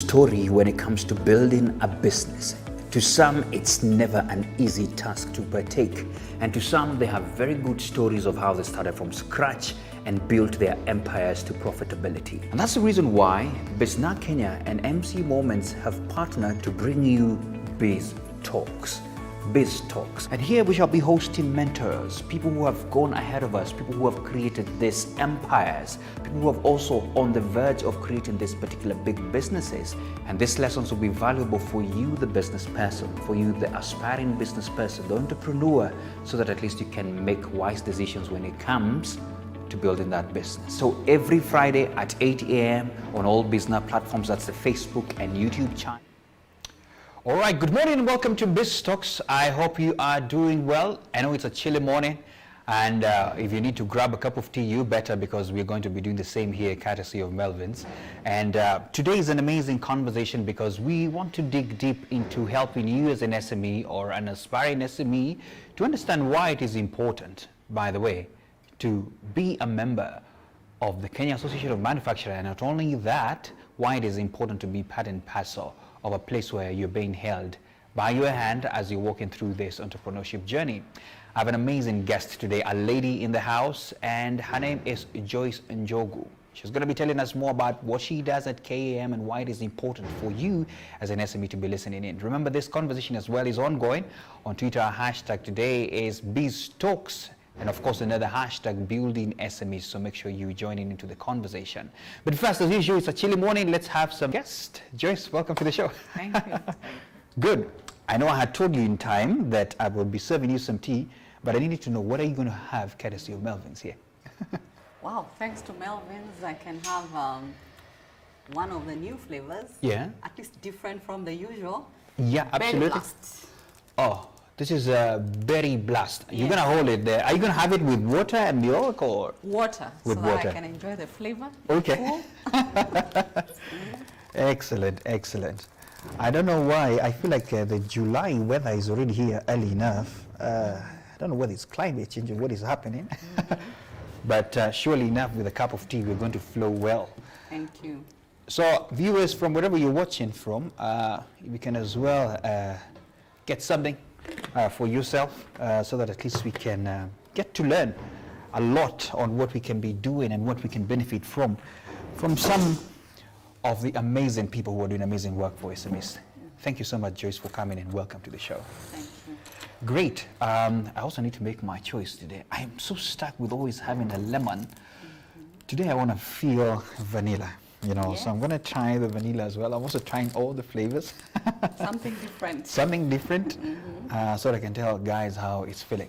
Story when it comes to building a business. To some, it's never an easy task to partake, and to some, they have very good stories of how they started from scratch and built their empires to profitability. And that's the reason why Bizna Kenya and MC Moments have partnered to bring you Biz Talks. Biz Talks. And here we shall be hosting mentors, people who have gone ahead of us, people who have created these empires, people who have also on the verge of creating these particular big businesses. And these lessons will be valuable for you, the business person, for you, the aspiring business person, the entrepreneur, so that at least you can make wise decisions when it comes to building that business. So every Friday at 8 a.m. on all business platforms, that's the Facebook and YouTube channel. All right, good morning and welcome to Biz Talks. I hope you are doing well. I know it's a chilly morning, and if you need to grab a cup of tea, you better, because we're going to be doing the same here, courtesy of Melvin's. And today is an amazing conversation because we want to dig deep into helping you as an SME or an aspiring SME to understand why it is important, by the way, to be a member of the Kenya Association of Manufacturers, and not only that, why it is important to be part and parcel of a place where you're being held by your hand as you're walking through this entrepreneurship journey. I have an amazing guest today, a lady in the house, and her name is Joyce Njogu. She's going to be telling us more about what she does at KAM and why it is important for you as an SME to be listening in. Remember, this conversation as well is ongoing on Twitter. Our hashtag today is BizTalks. And of course, another hashtag, building SMEs. So make sure you join into the conversation. But first, as usual, it's a chilly morning. Let's have some guests. Joyce, welcome to the show. Thank you. Good. I know I had told you in time that I will be serving you some tea, but I needed to know, what are you going to have courtesy of Melvin's here? Wow, thanks to Melvin's, I can have one of the new flavors. Yeah. At least different from the usual. Yeah, absolutely. Berry Blast. Oh, this is a berry blast. You're going to hold it there. Are you going to have it with water and milk, or? Water, with so water. that I can enjoy the flavor. Okay. Excellent, excellent. I don't know why. I feel like the July weather is already here early enough. I don't know whether it's climate change or what is happening. But surely enough, with a cup of tea, we're going to flow well. Thank you. So viewers, from wherever you're watching from, we can as well get something for yourself, so that at least we can get to learn a lot on what we can be doing and what we can benefit from some of the amazing people who are doing amazing work for SMEs. Thank you so much, Joyce, for coming, and welcome to the show. Thank you. Great. I also need to make my choice today. I am so stuck with always having a lemon. Today I want to feel vanilla. Yes. So I'm going to try the vanilla as well. I'm also trying all the flavors. Something different. Something different, so that I can tell guys how it's feeling.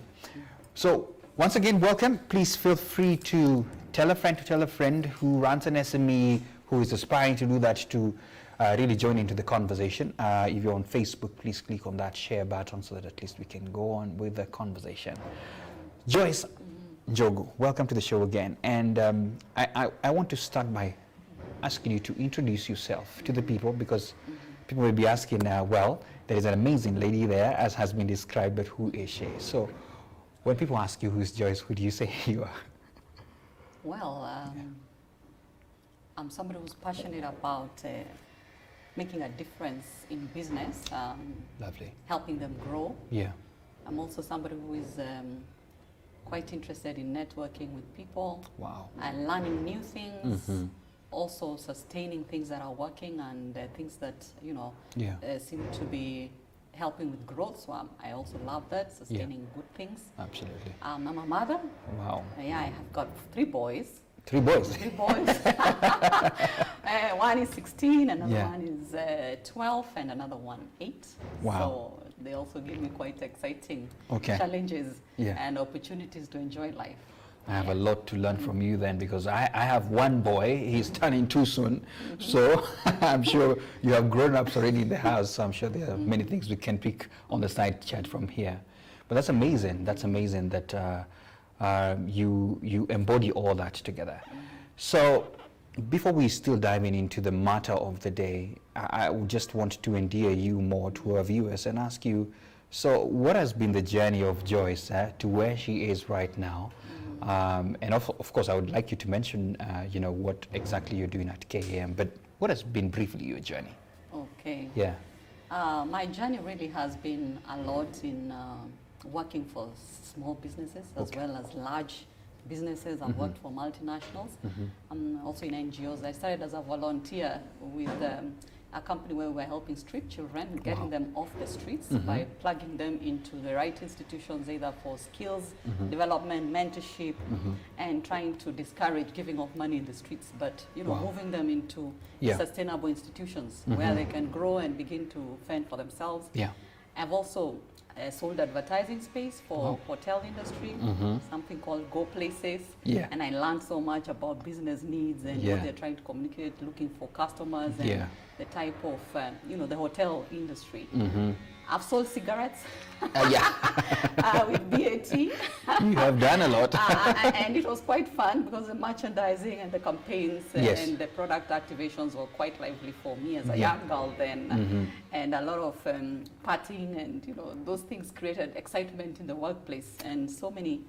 So once again, welcome. Please feel free to tell a friend who runs an SME, who is aspiring to do that, to really join into the conversation. If you're on Facebook, please click on that share button so that at least we can go on with the conversation. Joyce Njogu, welcome to the show again. And I want to start by asking you to introduce yourself to the people, because people will be asking, well, there is an amazing lady there, as has been described, but who is she? So when people ask you who's Joyce, who do you say you are? Well, I'm somebody who's passionate about making a difference in business, Lovely. helping them grow. Yeah. I'm also somebody who is quite interested in networking with people. Wow. And learning new things. Also sustaining things that are working, and things that seem to be helping with growth. So I also love that, sustaining good things. Absolutely. I'm a mother. Wow. Yeah, I have got 3 boys. 3 boys. 3 boys. One is 16, another Yeah. one is 12, and another one 8. Wow. So they also give me quite exciting challenges and opportunities to enjoy life. I have a lot to learn from you then, because I have 1 boy. He's turning 2 soon. So I'm sure you have grown-ups already in the house. So I'm sure there are many things we can pick on the side chat from here. But that's amazing. That's amazing that you embody all that together. So before we still diving into the matter of the day, I would just want to endear you more to our viewers and ask you, so what has been the journey of Joyce to where she is right now? And of course, I would like you to mention, what exactly you're doing at KAM. But what has been briefly your journey? Okay. Yeah. My journey really has been a lot in working for small businesses as well as large businesses. I've worked for multinationals, also in NGOs. I started as a volunteer with a company where we're helping street children, getting them off the streets by plugging them into the right institutions, either for skills development, mentorship, and trying to discourage giving of money in the streets, but moving them into sustainable institutions where they can grow and begin to fend for themselves. Yeah. I've also sold advertising space for hotel industry, something called Go Places, and I learned so much about business needs and what they're trying to communicate, looking for customers and the type of, the hotel industry. I've sold cigarettes with BAT. You have done a lot. And it was quite fun because the merchandising and the campaigns and the product activations were quite lively for me as a young girl then. And a lot of partying and, those things created excitement in the workplace and so many,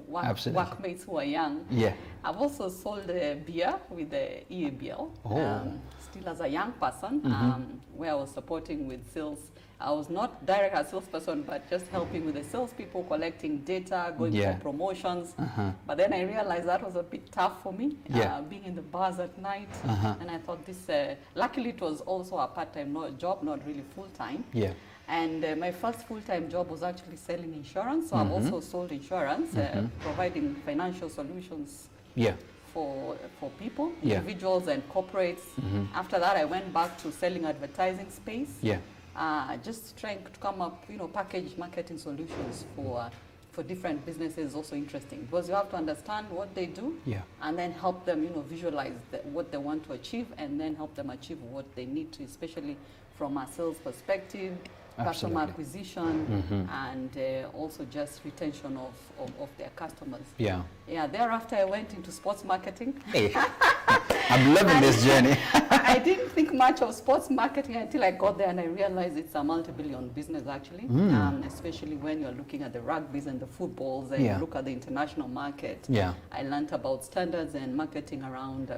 workmates who are young. Yeah. I've also sold beer with the EABL, still as a young person, where I was supporting with sales. I was not direct a salesperson, but just helping with the salespeople, collecting data, going for promotions. But then I realized that was a bit tough for me, being in the bars at night. And I thought this, luckily it was also a part-time job, not really full-time. Yeah. And my first full-time job was actually selling insurance. So I've also sold insurance, providing financial solutions for people, individuals and corporates. After that, I went back to selling advertising space. Just trying to come up, package marketing solutions for different businesses, also interesting because you have to understand what they do and then help them, visualize what they want to achieve and then help them achieve what they need to, especially from a sales perspective, customer acquisition, and also just retention of their customers. Yeah. Thereafter, I went into sports marketing. Hey, I'm loving this journey. I didn't think much of sports marketing until I got there and I realized it's a multi-billion business actually, especially when you're looking at the rugbies and the footballs and you look at the international market. Yeah. I learned about standards and marketing around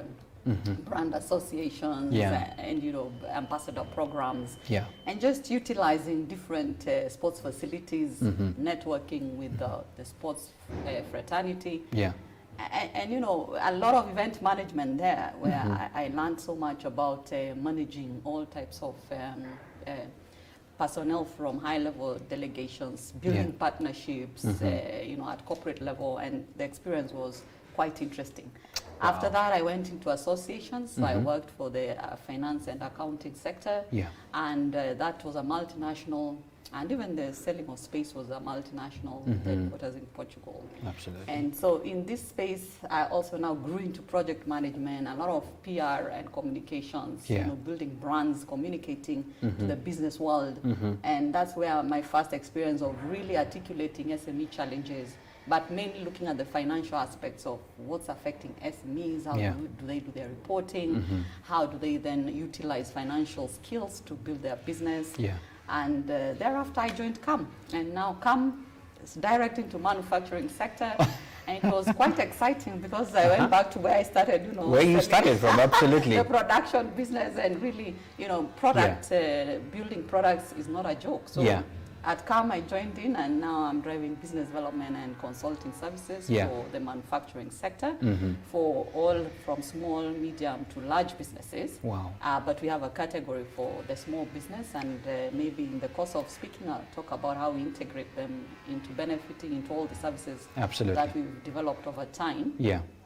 brand associations and ambassador programs and just utilizing different sports facilities, networking with the sports fraternity. And a lot of event management there where I learned so much about managing all types of personnel from high-level delegations, building partnerships, at corporate level, and the experience was quite interesting. Wow. After that, I went into associations. So I worked for the finance and accounting sector, and that was a multinational. And even the selling of space was a multinational headquarters in Portugal. Absolutely. And so in this space, I also now grew into project management, a lot of PR and communications, building brands, communicating to the business world. And that's where my first experience of really articulating SME challenges, but mainly looking at the financial aspects of what's affecting SMEs, how do they do their reporting, how do they then utilize financial skills to build their business. And thereafter I joined CAM, and now CAM is direct into manufacturing sector. And it was quite exciting because I went back to where I started, where you started from, absolutely. The production business and really, product, building products is not a joke. So at CAM I joined in and now I'm driving business development and consulting services for the manufacturing sector for all from small, medium to large businesses. Wow. But we have a category for the small business and maybe in the course of speaking I'll talk about how we integrate them into benefiting into all the services that we've developed over time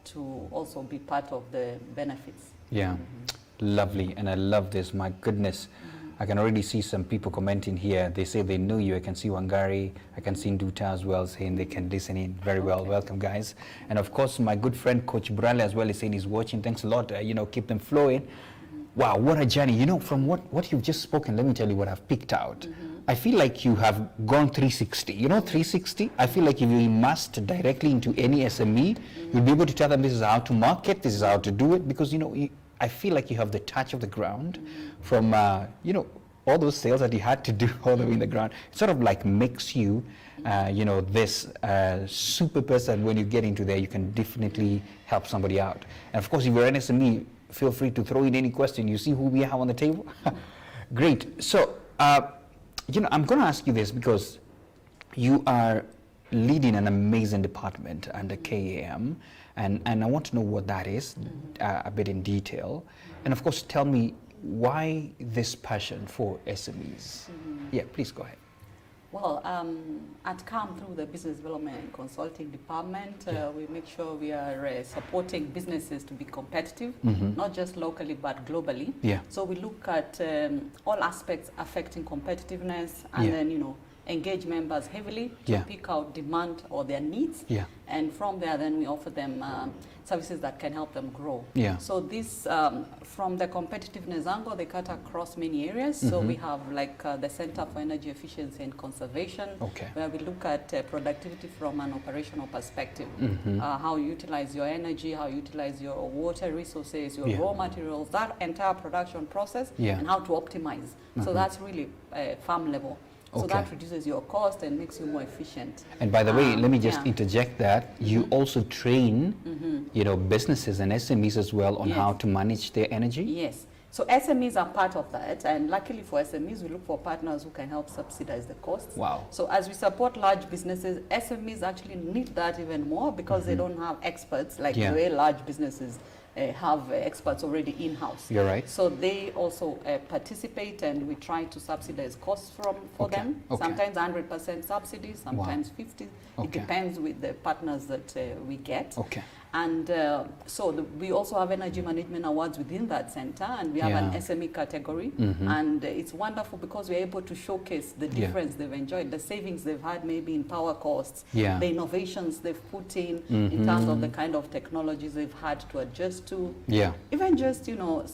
to also be part of the benefits. Lovely, and I love this, my goodness. I can already see some people commenting here. They say they know you. I can see Wangari. I can see Nduta as well saying they can listen in very well. Welcome, guys. And of course, my good friend Coach Burale as well is saying he's watching. Thanks a lot. Keep them flowing. Wow, what a journey. From what you've just spoken, let me tell you what I've picked out. I feel like you have gone 360. 360? I feel like if you immersed directly into any SME, you'll be able to tell them this is how to market, this is how to do it, because, I feel like you have the touch of the ground from, all those sales that you had to do all the way in the ground. It sort of like makes you, this super person. When you get into there, you can definitely help somebody out. And of course, if you're an SME, feel free to throw in any question. You see who we have on the table? Great. So, I'm going to ask you this because you are leading an amazing department under KAM, and I want to know what that is a bit in detail. And of course, tell me why this passion for SMEs. Yeah, please go ahead. Well, at CAM, through the Business Development and Consulting Department, we make sure we are supporting businesses to be competitive, not just locally but globally. Yeah. So we look at all aspects affecting competitiveness, and then engage members heavily to pick out demand or their needs. Yeah. And from there, then we offer them services that can help them grow. Yeah. So this, from the competitiveness angle, they cut across many areas. So we have like the Center for Energy Efficiency and Conservation, where we look at productivity from an operational perspective. How you utilize your energy, how you utilize your water resources, your raw materials, that entire production process, and how to optimize. So that's really farm level. So that reduces your cost and makes you more efficient. And by the way, let me just interject that you also train, businesses and SMEs as well on how to manage their energy. Yes. So SMEs are part of that, and luckily for SMEs, we look for partners who can help subsidize the costs. Wow. So as we support large businesses, SMEs actually need that even more because they don't have experts like the way large businesses have experts already in-house. You're right. So they also participate, and we try to subsidize costs for them. Sometimes 100% subsidy, sometimes 50. It depends with the partners that we get. And we also have energy management awards within that center, and we have an SME category. And it's wonderful because we're able to showcase the difference they've enjoyed, the savings they've had maybe in power costs, the innovations they've put in terms of the kind of technologies they've had to adjust to. Even just,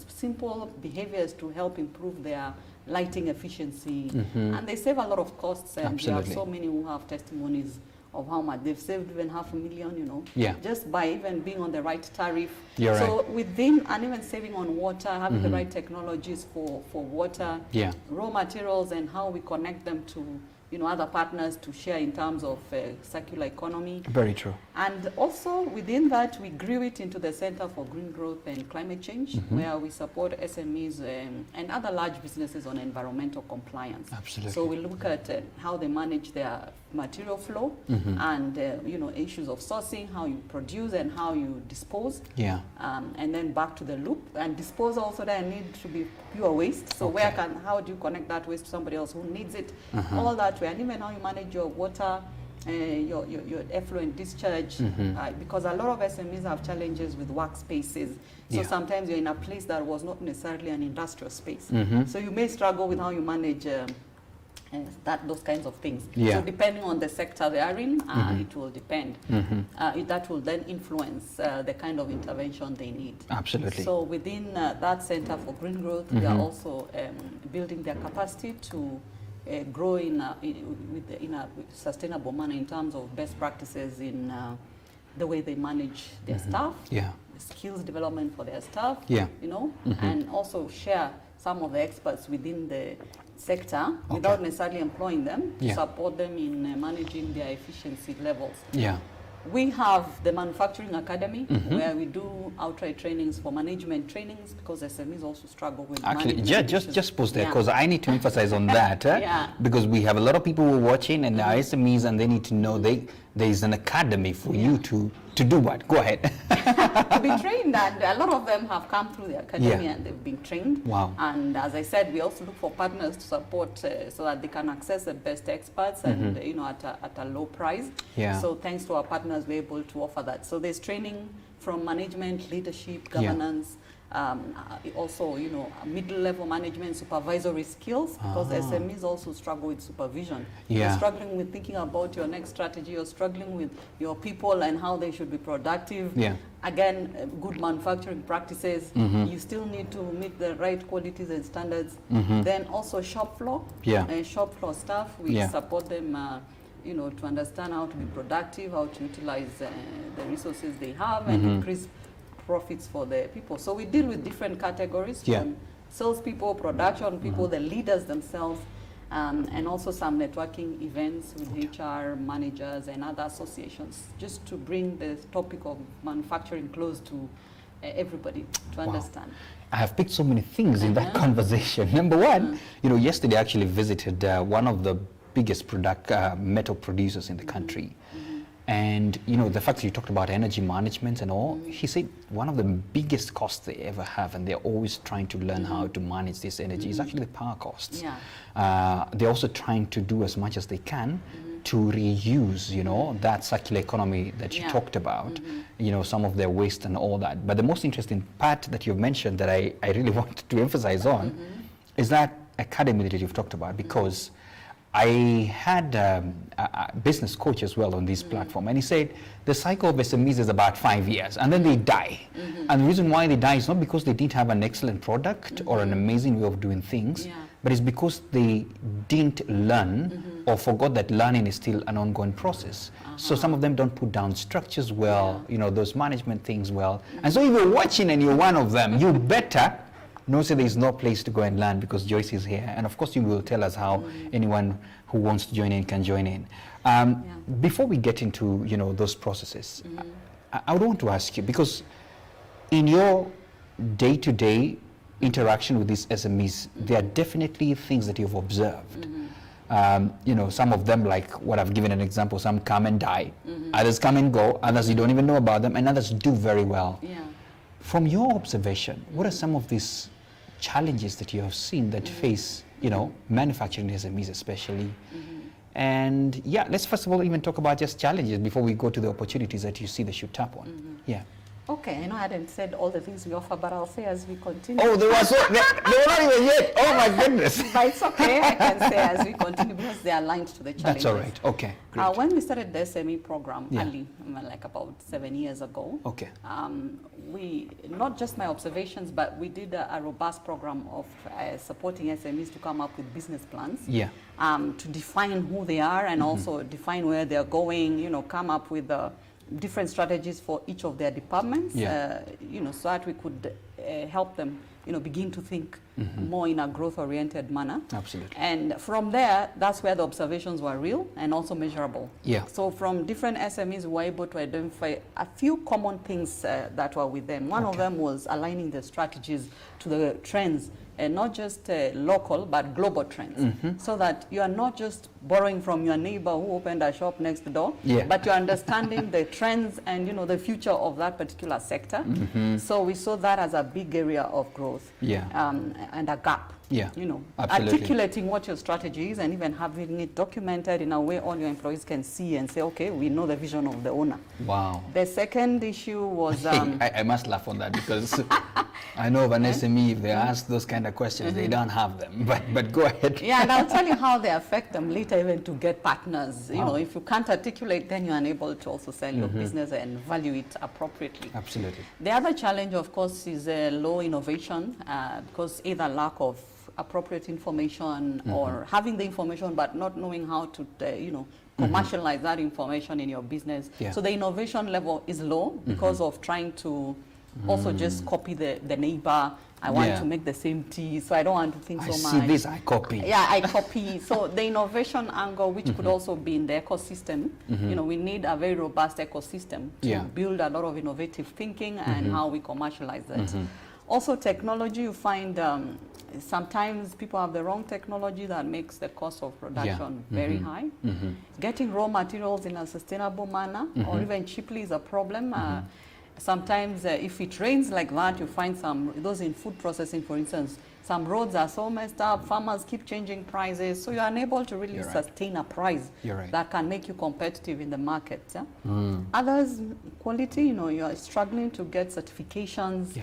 simple behaviors to help improve their lighting efficiency. And they save a lot of costs, and we have so many who have testimonies of how much they've saved, even $500,000, just by even being on the right tariff. So within, and even saving on water, having the right technologies for water, raw materials, and how we connect them to other partners to share in terms of circular economy. Very true. And also within that, we grew it into the Center for Green Growth and Climate Change, where we support SMEs and other large businesses on environmental compliance. Absolutely. So we look at how they manage their material flow and issues of sourcing, how you produce and how you dispose. And then back to the loop. And dispose also then need to be pure waste. So how do you connect that waste to somebody else who needs it? All that way. And even how you manage your water, your effluent discharge, because a lot of SMEs have challenges with workspaces. So sometimes you're in a place that was not necessarily an industrial space. So you may struggle with how you manage those kinds of things. So depending on the sector they are in, it will depend. That will then influence the kind of intervention they need. Absolutely. So within that Center for Green Growth, we are also building their capacity to grow in a sustainable manner in terms of best practices in the way they manage their staff, skills development for their staff, and also share some of the experts within the sector without necessarily employing them to support them in managing their efficiency levels. We have the Manufacturing Academy, where we do outright trainings for management trainings, because SMEs also struggle with actually, just pause there, because I need to emphasize on that, because we have a lot of people who are watching and are SMEs, and they need to know there is an academy for you to do what? Go ahead. To be trained, and a lot of them have come through the academy and they've been trained. Wow. And as I said, we also look for partners to support so that they can access the best experts and at a low price. So thanks to our partners, we're able to offer that. So there's training from management, leadership, governance, also middle-level management, supervisory skills, because SMEs also struggle with supervision. You're struggling with thinking about your next strategy, you're struggling with your people and how they should be productive. Again, good manufacturing practices, you still need to meet the right qualities and standards. Then also shop floor, shop floor staff, we support them to understand how to be productive, how to utilize the resources they have and increase profits for the people. So we deal with different categories, from salespeople, production people, the leaders themselves, and also some networking events with HR managers and other associations, just to bring the topic of manufacturing close to everybody to understand. I have picked so many things in that conversation. Number one, yesterday I actually visited one of the biggest metal producers in the country. And the fact that you talked about energy management and all, he said one of the biggest costs they ever have, and they're always trying to learn how to manage this energy, is actually the power costs. They're also trying to do as much as they can to reuse, that circular economy that you talked about, some of their waste and all that. But the most interesting part that you've mentioned that I really want to emphasize on is that academy that you've talked about, because I had a business coach as well on this platform, and he said the cycle of SMEs is about 5 years, and then they die. And the reason why they die is not because they didn't have an excellent product or an amazing way of doing things, but it's because they didn't learn or forgot that learning is still an ongoing process. So some of them don't put down structures well, those management things well. And so if you're watching and you're one of them, you better say there is no place to go and learn, because Joyce is here. And of course you will tell us how anyone who wants to join in can join in. Before we get into those processes, I would want to ask you, because in your day-to-day interaction with these SMEs, there are definitely things that you've observed. Some of them, like what I've given an example, some come and die, others come and go, others you don't even know about them, and others do very well. From your observation, what are some of these challenges that you have seen that face, manufacturing SMEs especially? And let's first of all even talk about just challenges before we go to the opportunities that you see they should tap on. Okay, I know I hadn't said all the things we offer, but I'll say as we continue. Oh, they were not even yet. Oh my goodness. But it's okay, I can say as we continue, because they are aligned to the challenges. That's all right. Okay, great. When we started the SME program early, like about 7 years ago, we, not just my observations, but we did a robust program of supporting SMEs to come up with business plans, to define who they are and also define where they're going, come up with different strategies for each of their departments, so that we could help them, begin to think more in a growth-oriented manner. Absolutely. And from there, that's where the observations were real and also measurable. So from different SMEs, we were able to identify a few common things that were with them. One of them was aligning the strategies to the trends, and not just local, but global trends. So that you are not just borrowing from your neighbor who opened a shop next door, but you're understanding the trends and the future of that particular sector. So we saw that as a big area of growth and a gap. Articulating what your strategy is and even having it documented in a way all your employees can see and say, okay, we know the vision of the owner. Wow. The second issue was... I must laugh on that, because I know of an SME, if they ask those kind of questions, they don't have them. But go ahead. And I'll tell you how they affect them later, even to get partners. If you can't articulate, then you're unable to also sell your business and value it appropriately. Absolutely. The other challenge, of course, is low innovation, because either lack of appropriate information or having the information but not knowing how to, commercialize that information in your business. So the innovation level is low because of trying to also just copy the neighbor. I want to make the same tea, so I don't want to think so much. I see this, I copy. I copy. So the innovation angle, which could also be in the ecosystem, we need a very robust ecosystem to build a lot of innovative thinking and how we commercialize that. Also technology, you find sometimes people have the wrong technology that makes the cost of production very high. Getting raw materials in a sustainable manner or even cheaply is a problem. Sometimes if it rains like that, you find those in food processing, for instance, some roads are so messed up, farmers keep changing prices, so you're unable to really sustain a price that can make you competitive in the market. Others, quality, you're struggling to get certifications,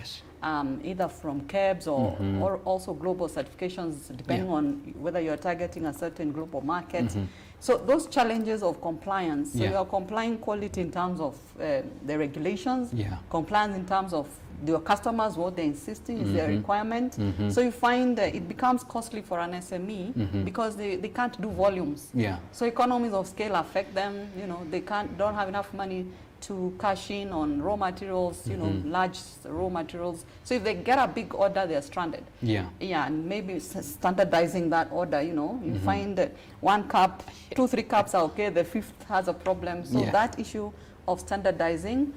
either from KEBS or also global certifications, depending on whether you're targeting a certain global market. So those challenges of compliance, so you're complying quality in terms of the regulations, compliance in terms of your customers, what they're insisting is their requirement. So you find it becomes costly for an SME because they can't do volumes. So economies of scale affect them. They don't have enough money to cash in on raw materials, large raw materials. So if they get a big order, they're stranded. And maybe standardizing that order, you find that 1 cup, 2, 3 cups are okay, the 5th has a problem. So that issue of standardizing,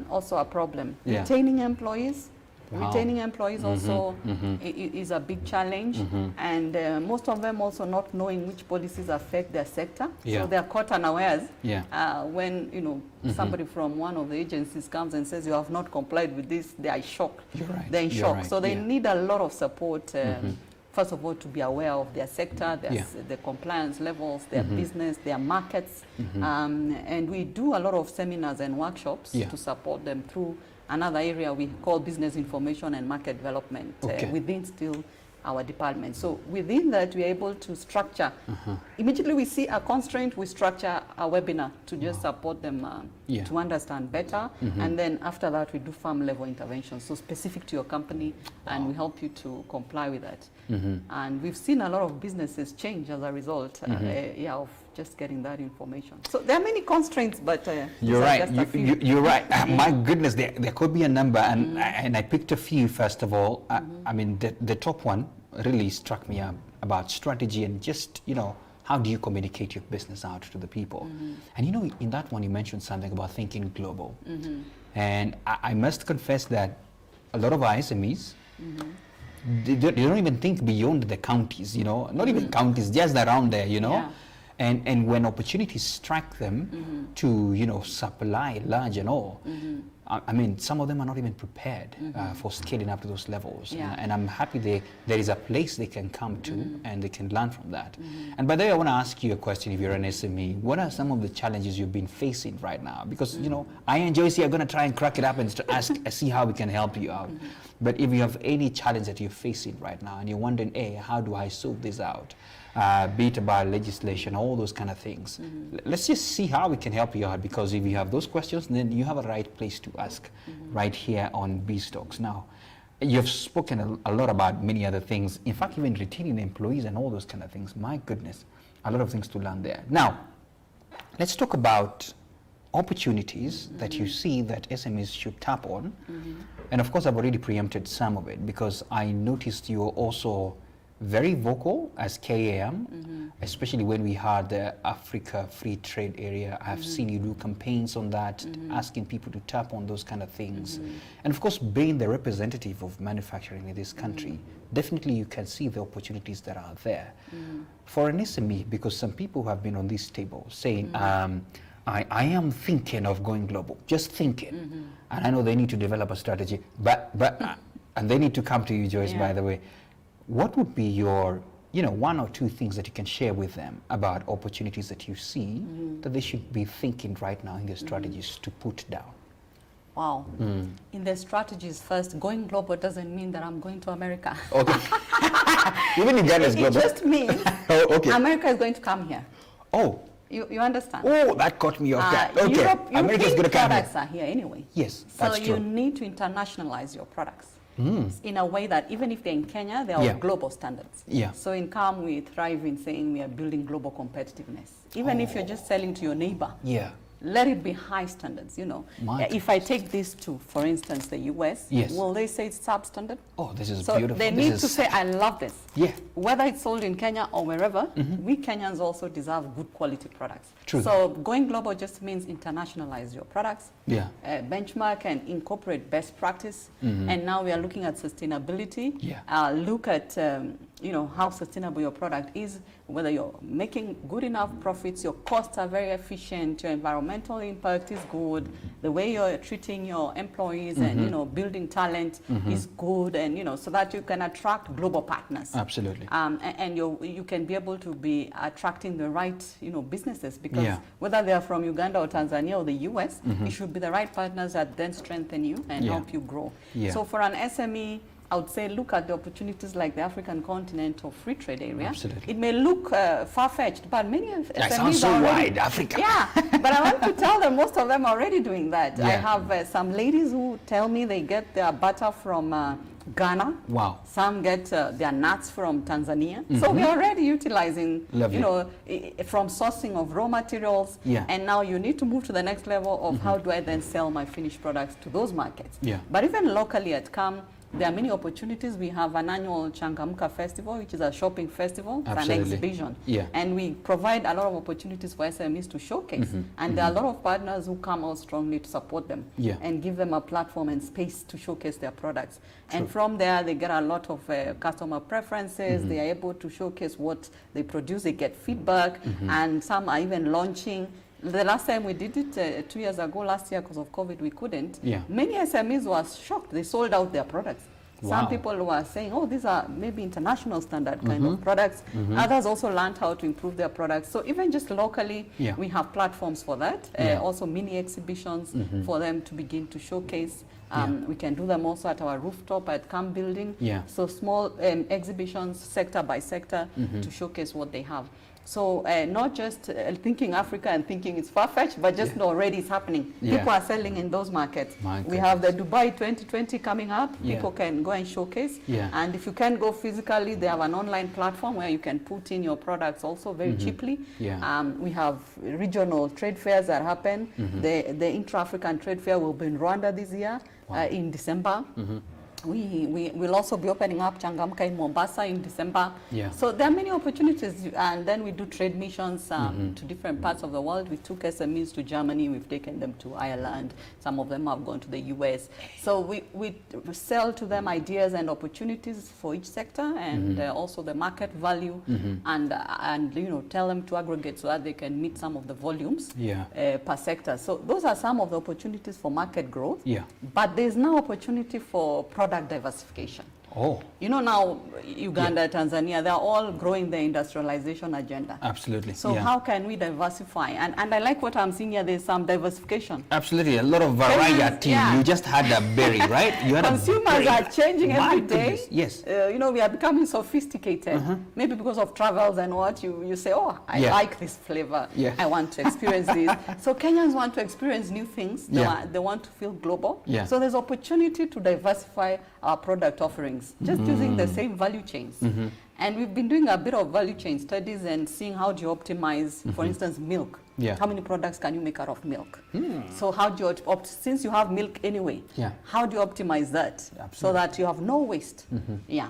also a problem. Yeah. Retaining employees. Wow. Retaining employees also is a big challenge, and most of them also not knowing which policies affect their sector. So they are caught unawares when somebody from one of the agencies comes and says you have not complied with this. They are shocked. You're right. They're in shock. Right. So they need a lot of support. First of all, to be aware of their sector, their compliance levels, their business, their markets, and we do a lot of seminars and workshops to support them through another area we call business information and market development within still our department. So within that, we are able to structure. Immediately we see a constraint, we structure a webinar to just support them to understand better. And then after that, we do farm level interventions, so specific to your company, and we help you to comply with that. And we've seen a lot of businesses change as a result of just getting that information. So there are many constraints, but you're right. You're right. My goodness, there could be a number, and I picked a few. First of all, I mean, the top one really struck me up about strategy and just how do you communicate your business out to the people? And in that one you mentioned something about thinking global, and I must confess that a lot of SMEs. They don't even think beyond the counties, not even counties, just around there, And when opportunities strike them to, supply large and all, I mean, some of them are not even prepared for scaling up to those levels. And I'm happy there is a place they can come to and they can learn from that. And by the way, I want to ask you a question. If you're an SME, what are some of the challenges you've been facing right now? Because, I and Joyce are going to try and crack it up and see how we can help you out. But if you have any challenge that you're facing right now and you're wondering, hey, how do I sort this out? Be it about legislation, all those kind of things. Let's just see how we can help you out, because if you have those questions, then you have a right place to ask right here on BizTalks. Now, you've spoken a lot about many other things. In fact, even retaining employees and all those kind of things. My goodness, a lot of things to learn there. Now, let's talk about opportunities that you see that SMEs should tap on. And of course, I've already preempted some of it, because I noticed you're also very vocal as KAM, especially when we had the Africa Free Trade Area. I've seen you do campaigns on that, asking people to tap on those kind of things. And of course, being the representative of manufacturing in this country, definitely you can see the opportunities that are there. For an SME, because some people have been on this table saying, I am thinking of going global, just thinking. And I know they need to develop a strategy, but and they need to come to you, Joyce, by the way. What would be your, one or two things that you can share with them about opportunities that you see that they should be thinking right now in their strategies to put down? Wow. In their strategies, first, going global doesn't mean that I'm going to America. Okay. Even in Ghana is global. It just means America is going to come here. Oh. You understand? Oh, that caught me off guard. Okay. European products are here anyway. Yes, that's true. So you need to internationalize your products. In a way that even if they're in Kenya, they are global standards. So in CAM, we thrive in saying we are building global competitiveness. Even if you're just selling to your neighbor, let it be high standards, If I take this to, for instance, the US, will they say it's substandard? Oh, this is so beautiful. They need to say, I love this. Whether it's sold in Kenya or wherever, we Kenyans also deserve good quality products. True. So going global just means internationalize your products, benchmark and incorporate best practice. And now we are looking at sustainability. Look at how sustainable your product is, whether you're making good enough profits, your costs are very efficient, your environmental impact is good, the way you're treating your employees and building talent is good, and so that you can attract global partners. Absolutely. And you can be able to be attracting the right businesses, because whether they are from Uganda or Tanzania or the US, it should be the right partners that then strengthen you and help you grow. So for an SME, I would say look at the opportunities like the African continent or free trade area. Absolutely. It may look far-fetched, but many of that SMEs sounds so are already, wide, Africa. But I want to tell them most of them are already doing that. I have some ladies who tell me they get their butter from Ghana. Wow. Some get their nuts from Tanzania. So we're already utilizing, from sourcing of raw materials. And now you need to move to the next level of how do I then sell my finished products to those markets. But even locally at CAM, there are many opportunities. We have an annual Changamka Festival, which is a shopping festival. It's an exhibition. And we provide a lot of opportunities for SMEs to showcase. And there are a lot of partners who come out strongly to support them and give them a platform and space to showcase their products. And from there, they get a lot of customer preferences. They are able to showcase what they produce. They get feedback. And some are even launching. The last time we did it 2 years ago, last year, because of COVID, we couldn't. Many SMEs were shocked. They sold out their products. Some people were saying, oh, these are maybe international standard kind of products. Others also learned how to improve their products. So even just locally, we have platforms for that. Also mini exhibitions for them to begin to showcase. We can do them also at our rooftop at Camp Building. So small exhibitions, sector by sector, to showcase what they have. So not just thinking Africa and thinking it's far-fetched, but just know already it's happening. People are selling in those markets. We have the Dubai 2020 coming up. People can go and showcase. And if you can't go physically, they have an online platform where you can put in your products also very cheaply. We have regional trade fairs that happen. The Intra-African Trade Fair will be in Rwanda this year in December. We will also be opening up Changamka in Mombasa in December. So there are many opportunities, and then we do trade missions to different parts of the world. We took SMEs to Germany, we've taken them to Ireland, some of them have gone to the US. So we sell to them ideas and opportunities for each sector, and also the market value, and you know, tell them to aggregate so that they can meet some of the volumes per sector. So those are some of the opportunities for market growth. But there's now opportunity for product diversification. You know, now Uganda, Tanzania, they're all growing their industrialization agenda. Absolutely. So how can we diversify? And I like what I'm seeing here, there's some diversification. Absolutely, a lot of variety. You just had a berry, right? You had Consumers are changing every day. Yes. You know, we are becoming sophisticated. Maybe because of travels and what, you say, oh, I like this flavor. I want to experience this. So Kenyans want to experience new things. They want to feel global. So there's opportunity to diversify our product offerings, just using the same value chains. And we've been doing a bit of value chain studies and seeing how do you optimize, for instance, milk. How many products can you make out of milk? So how do you, since you have milk anyway, how do you optimize that so that you have no waste?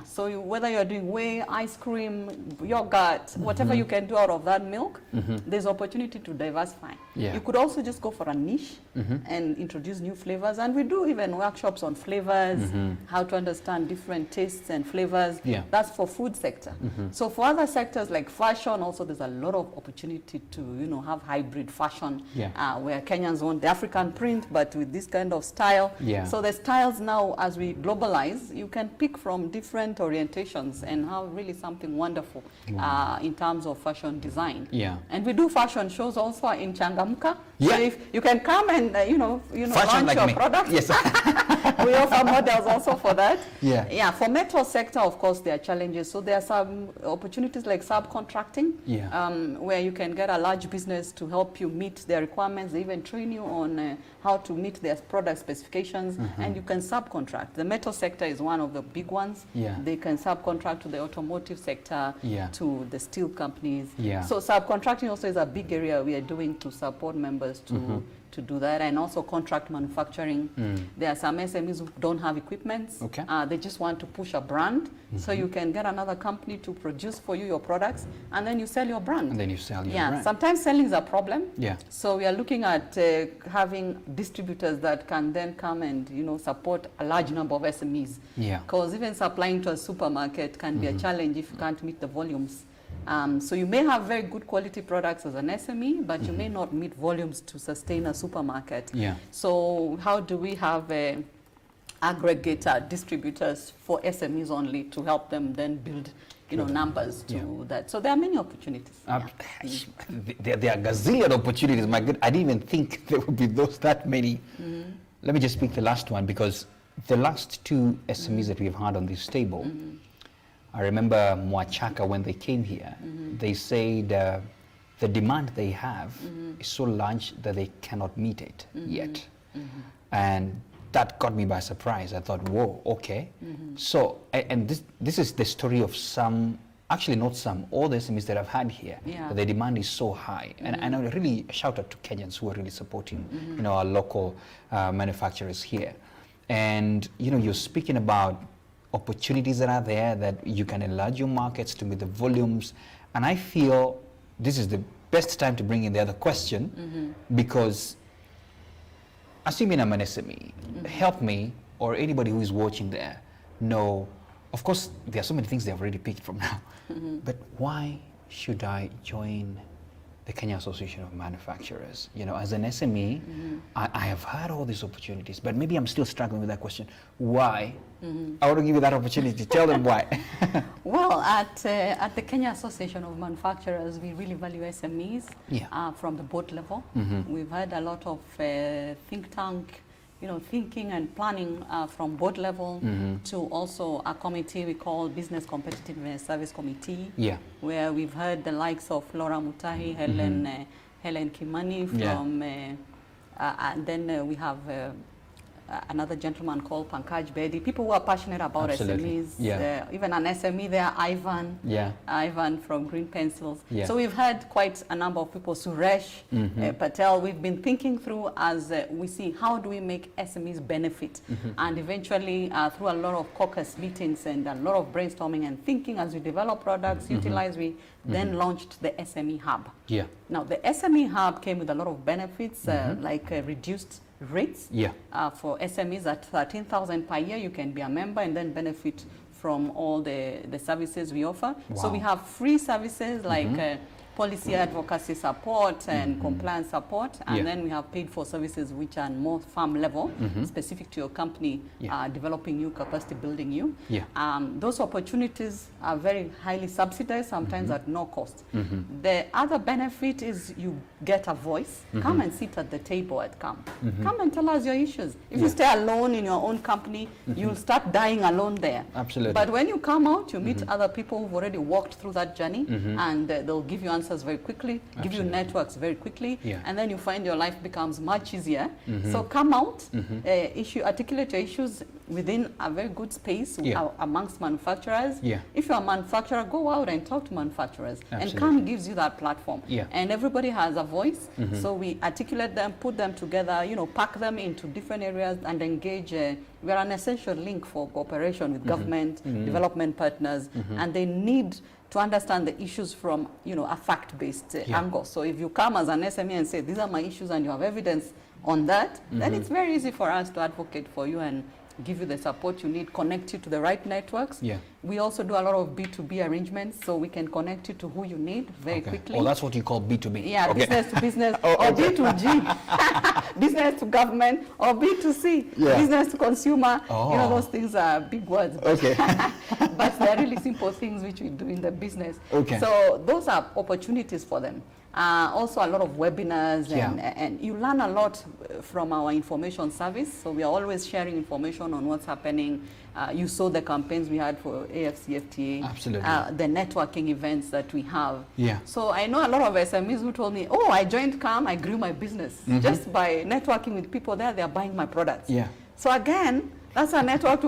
So whether you're doing whey, ice cream, yogurt, whatever you can do out of that milk, there's opportunity to diversify. You could also just go for a niche and introduce new flavors. And we do even workshops on flavors, how to understand different tastes and flavors. That's for food sector. So for other sectors like fashion, also there's a lot of opportunity to, you know, have hybrid fashion, where Kenyans want the African print, but with this kind of style. So the styles now, as we globalize, you can pick from different orientations and have really something wonderful in terms of fashion design. And we do fashion shows also in Changamka. So if you can come and fashion launch your products. We offer models also for that. For metro sector, of course, there are challenges. So there are some opportunities like subcontracting, where you can get a large business to help you meet their requirements. They even train you on how to meet their product specifications, and you can subcontract. The metal sector is one of the big ones. They can subcontract to the automotive sector, to the steel companies. So subcontracting also is a big area we are doing to support members to do that, and also contract manufacturing. There are some SMEs who don't have equipment. They just want to push a brand. So you can get another company to produce for you your products, and then you sell your brand. And then you sell your brand. Sometimes selling is a problem. So we are looking at having distributors that can then come and, you know, support a large number of SMEs. Because even supplying to a supermarket can be a challenge if you can't meet the volumes. So you may have very good quality products as an SME, but you may not meet volumes to sustain a supermarket. So how do we have aggregator distributors for SMEs only to help them then build, you know, numbers to that? So there are many opportunities. There are gazillion opportunities. My God, I didn't even think there would be that many. Let me just speak the last one, because the last two SMEs that we've had on this table, I remember Mwachaka, when they came here, they said the demand they have is so large that they cannot meet it yet. And that got me by surprise. I thought, whoa, okay. So, and this is the story of some, actually not some, all the SMEs that I've had here, the demand is so high. And I really shout out to Kenyans who are really supporting, you know, our local manufacturers here. And you're speaking about opportunities that are there, that you can enlarge your markets to meet the volumes. And I feel this is the best time to bring in the other question, because assuming I'm an SME, help me or anybody who is watching there know, of course, there are so many things they've already picked from now, but why should I join the Kenya Association of Manufacturers? As an SME, I have had all these opportunities, but maybe I'm still struggling with that question. Why? I want to give you that opportunity. Tell them why. Well, at the Kenya Association of Manufacturers, we really value SMEs from the board level. We've had a lot of think tank, thinking and planning from board level to also a committee we call Business Competitiveness Service Committee, where we've heard the likes of Laura Mutahi, Helen Kimani from, and then we have another gentleman called Pankaj Bedi, people who are passionate about SMEs, even an SME there, Ivan from Green Pencils. So we've had quite a number of people, Suresh, Patel. We've been thinking through as we see how do we make SMEs benefit, and eventually through a lot of caucus meetings and a lot of brainstorming and thinking as we develop products, utilize, we then launched the SME Hub. Now the SME Hub came with a lot of benefits, like reduced rates for SMEs at 13,000 per year. You can be a member and then benefit from all the services we offer. So we have free services like policy advocacy support and compliance support, and then we have paid for services which are more firm level, specific to your company, developing you, capacity building you. Those opportunities are very highly subsidized, sometimes at no cost. The other benefit is you get a voice. Come and sit at the table at camp. Come and tell us your issues. If you stay alone in your own company, you'll start dying alone there. Absolutely. But when you come out, you meet other people who've already walked through that journey, and they'll give you answers very quickly, give you networks very quickly, and then you find your life becomes much easier. So come out, articulate your issues within a very good space amongst manufacturers. If you're a manufacturer, go out and talk to manufacturers. And CAM gives you that platform. And everybody has a voice, so we articulate them, put them together, pack them into different areas and engage. We are an essential link for cooperation with government, development partners, and they need to understand the issues from a fact-based angle. So if you come as an SME and say, these are my issues, and you have evidence on that, then it's very easy for us to advocate for you and give you the support you need, connect you to the right networks. We also do a lot of B2B arrangements, so we can connect you to who you need very quickly. Oh, that's what you call B2B. Yeah, business to business, or B2G, business to government, or B2C, business to consumer. Those things are big words. But they're really simple things which we do in the business. So those are opportunities for them. Also a lot of webinars, and you learn a lot from our information service. So we are always sharing information on what's happening. You saw the campaigns we had for AFCFTA, the networking events that we have. So I know a lot of SMEs who told me, oh, I joined CAM, I grew my business. Just by networking with people there, they're buying my products. So again, that's a network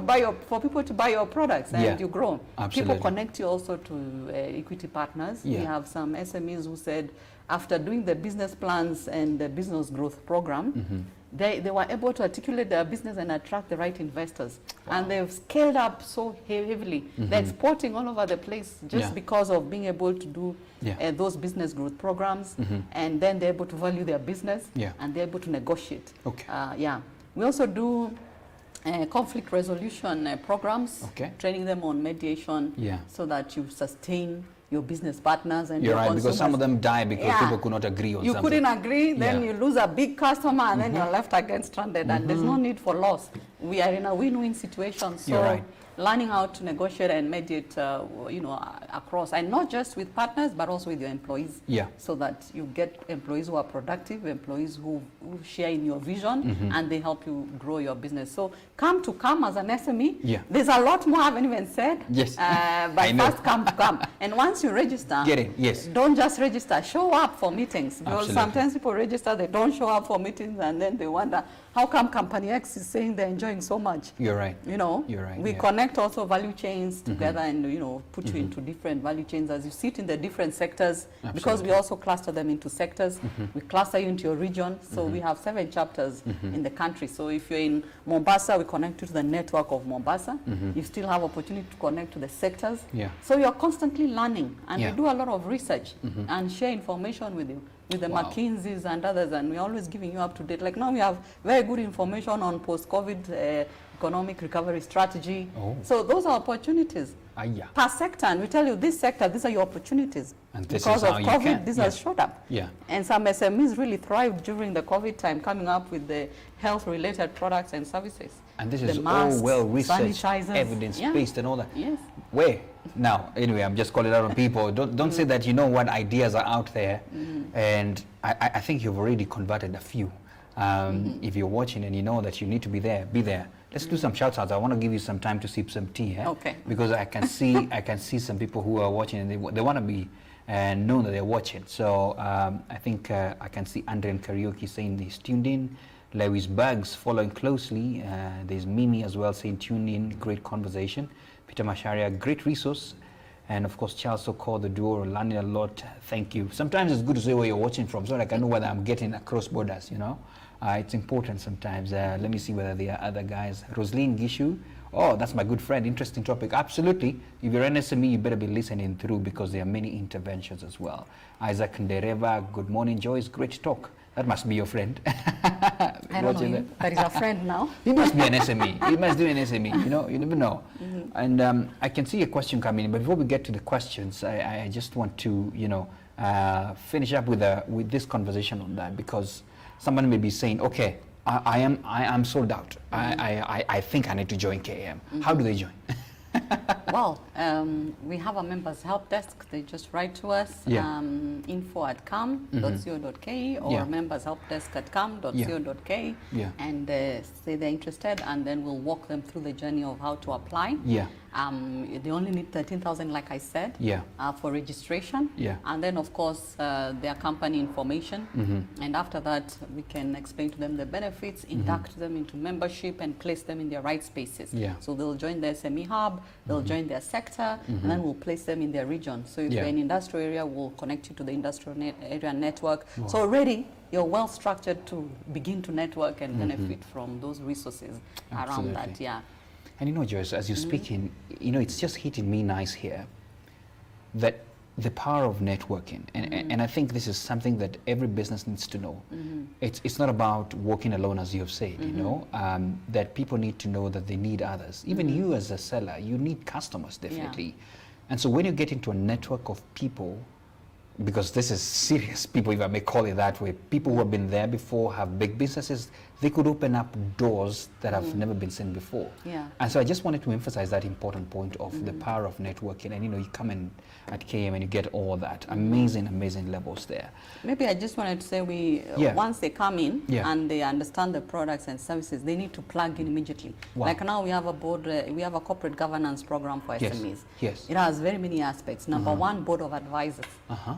for people to buy your products, and you grow. People connect you also to equity partners. We have some SMEs who said, after doing the business plans and the business growth program, they were able to articulate their business and attract the right investors. And they've scaled up so heavily. They're exporting all over the place just because of being able to do those business growth programs. And then they're able to value their business and they're able to negotiate. We also do conflict resolution programs, training them on mediation so that you sustain your business partners and your consumers. Because some of them die because people could not agree on something. You couldn't agree, then you lose a big customer, and then you're left again stranded, and there's no need for loss. We are in a win-win situation, so learning how to negotiate and mediate, across, and not just with partners, but also with your employees, so that you get employees who are productive, employees who share in your vision, and they help you grow your business. So come as an SME. There's a lot more I haven't even said. But first come to CAM. And once you register, don't just register, show up for meetings. Because sometimes people register, they don't show up for meetings, and then they wonder, how come Company X is saying they're enjoying so much? You're right. We connect connect also value chains together and, you know, put you into different value chains as you sit in the different sectors. Absolutely. Because we also cluster them into sectors. We cluster you into your region. So we have 7 chapters in the country. So if you're in Mombasa, we connect you to the network of Mombasa. You still have opportunity to connect to the sectors. Yeah. So you're constantly learning, and Yeah. we do a lot of research and share information with you, with the Wow. McKinseys and others, and we're always giving you up to date. Like now we have very good information on post-COVID economic recovery strategy. Oh. So those are opportunities Yeah. per sector, and we tell you this sector, these are your opportunities. And this because is of how you COVID, can. this Yeah. has showed up. Yeah. And some SMEs really thrived during the COVID time, coming up with the health-related products and services. And this The is masks, all well researched, sanitizers. evidence-based and all that. Yes. Where? Now, anyway, I'm just calling out on people. Don't say that you know what ideas are out there. And I think you've already converted a few. If you're watching and you know that you need to be there, be there. Let's do some shout outs. I want to give you some time to sip some tea. Okay. Because I can see some people who are watching and they want to be know that they're watching. So I think I can see Andre and Karaoke saying he's tuned in. Lewis Bugs following closely. There's Mimi as well saying tune in, great conversation. Peter Masharia, great resource. And of course, Charles Soko, the duo, learning a lot. Thank you. Sometimes it's good to say where you're watching from so that I can know whether I'm getting across borders, you know. It's important sometimes. Let me see whether there are other guys. Rosaline Gishu. Oh, that's my good friend. Interesting topic. Absolutely. If you're an SME, you better be listening through because there are many interventions as well. Isaac Ndereva, good morning, Joyce. Great talk. That must be your friend. I don't know him, but he's a friend now. He must be an SME. He must do an SME. You know, you never know. And I can see a question coming in, but before we get to the questions, I just want to, you know, finish up with this conversation on that, because someone may be saying, okay, I am sold out. I think I need to join KM. How do they join? Well, we have a members help desk. They just write to us, Yeah. info@cam.co.ke or Yeah. membershelpdesk@cam.co.ke, Yeah. and say they're interested, and then we'll walk them through the journey of how to apply. Yeah. They only need 13,000, like I said, Yeah. for registration. Yeah. And then, of course, their company information. And after that, we can explain to them the benefits, induct them into membership, and place them in their right spaces. Yeah. So they'll join the SME Hub, they'll join their sector, and then we'll place them in their region. So if Yeah. you're in industrial area, we'll connect you to the industrial area network. So already, you're well structured to begin to network and benefit from those resources around that. Absolutely. Yeah. And you know, Joyce, as you're speaking, you know, it's just hitting me nice here that the power of networking, and I think this is something that every business needs to know. It's not about walking alone, as you have said, you know, that people need to know that they need others. Even you as a seller, you need customers, definitely. And so when you get into a network of people, because this is serious people, if I may call it that way, people who have been there before, have big businesses, they could open up doors that have never been seen before. Yeah. And so I just wanted to emphasize that important point of the power of networking. And you know, you come in at KM and you get all that amazing levels there. Maybe I just wanted to say Yeah. once they come in Yeah. and they understand the products and services, they need to plug in immediately. Wow. Like now we have a board, we have a corporate governance program for Yes. SMEs. Yes. It has very many aspects. Number one, board of advisors.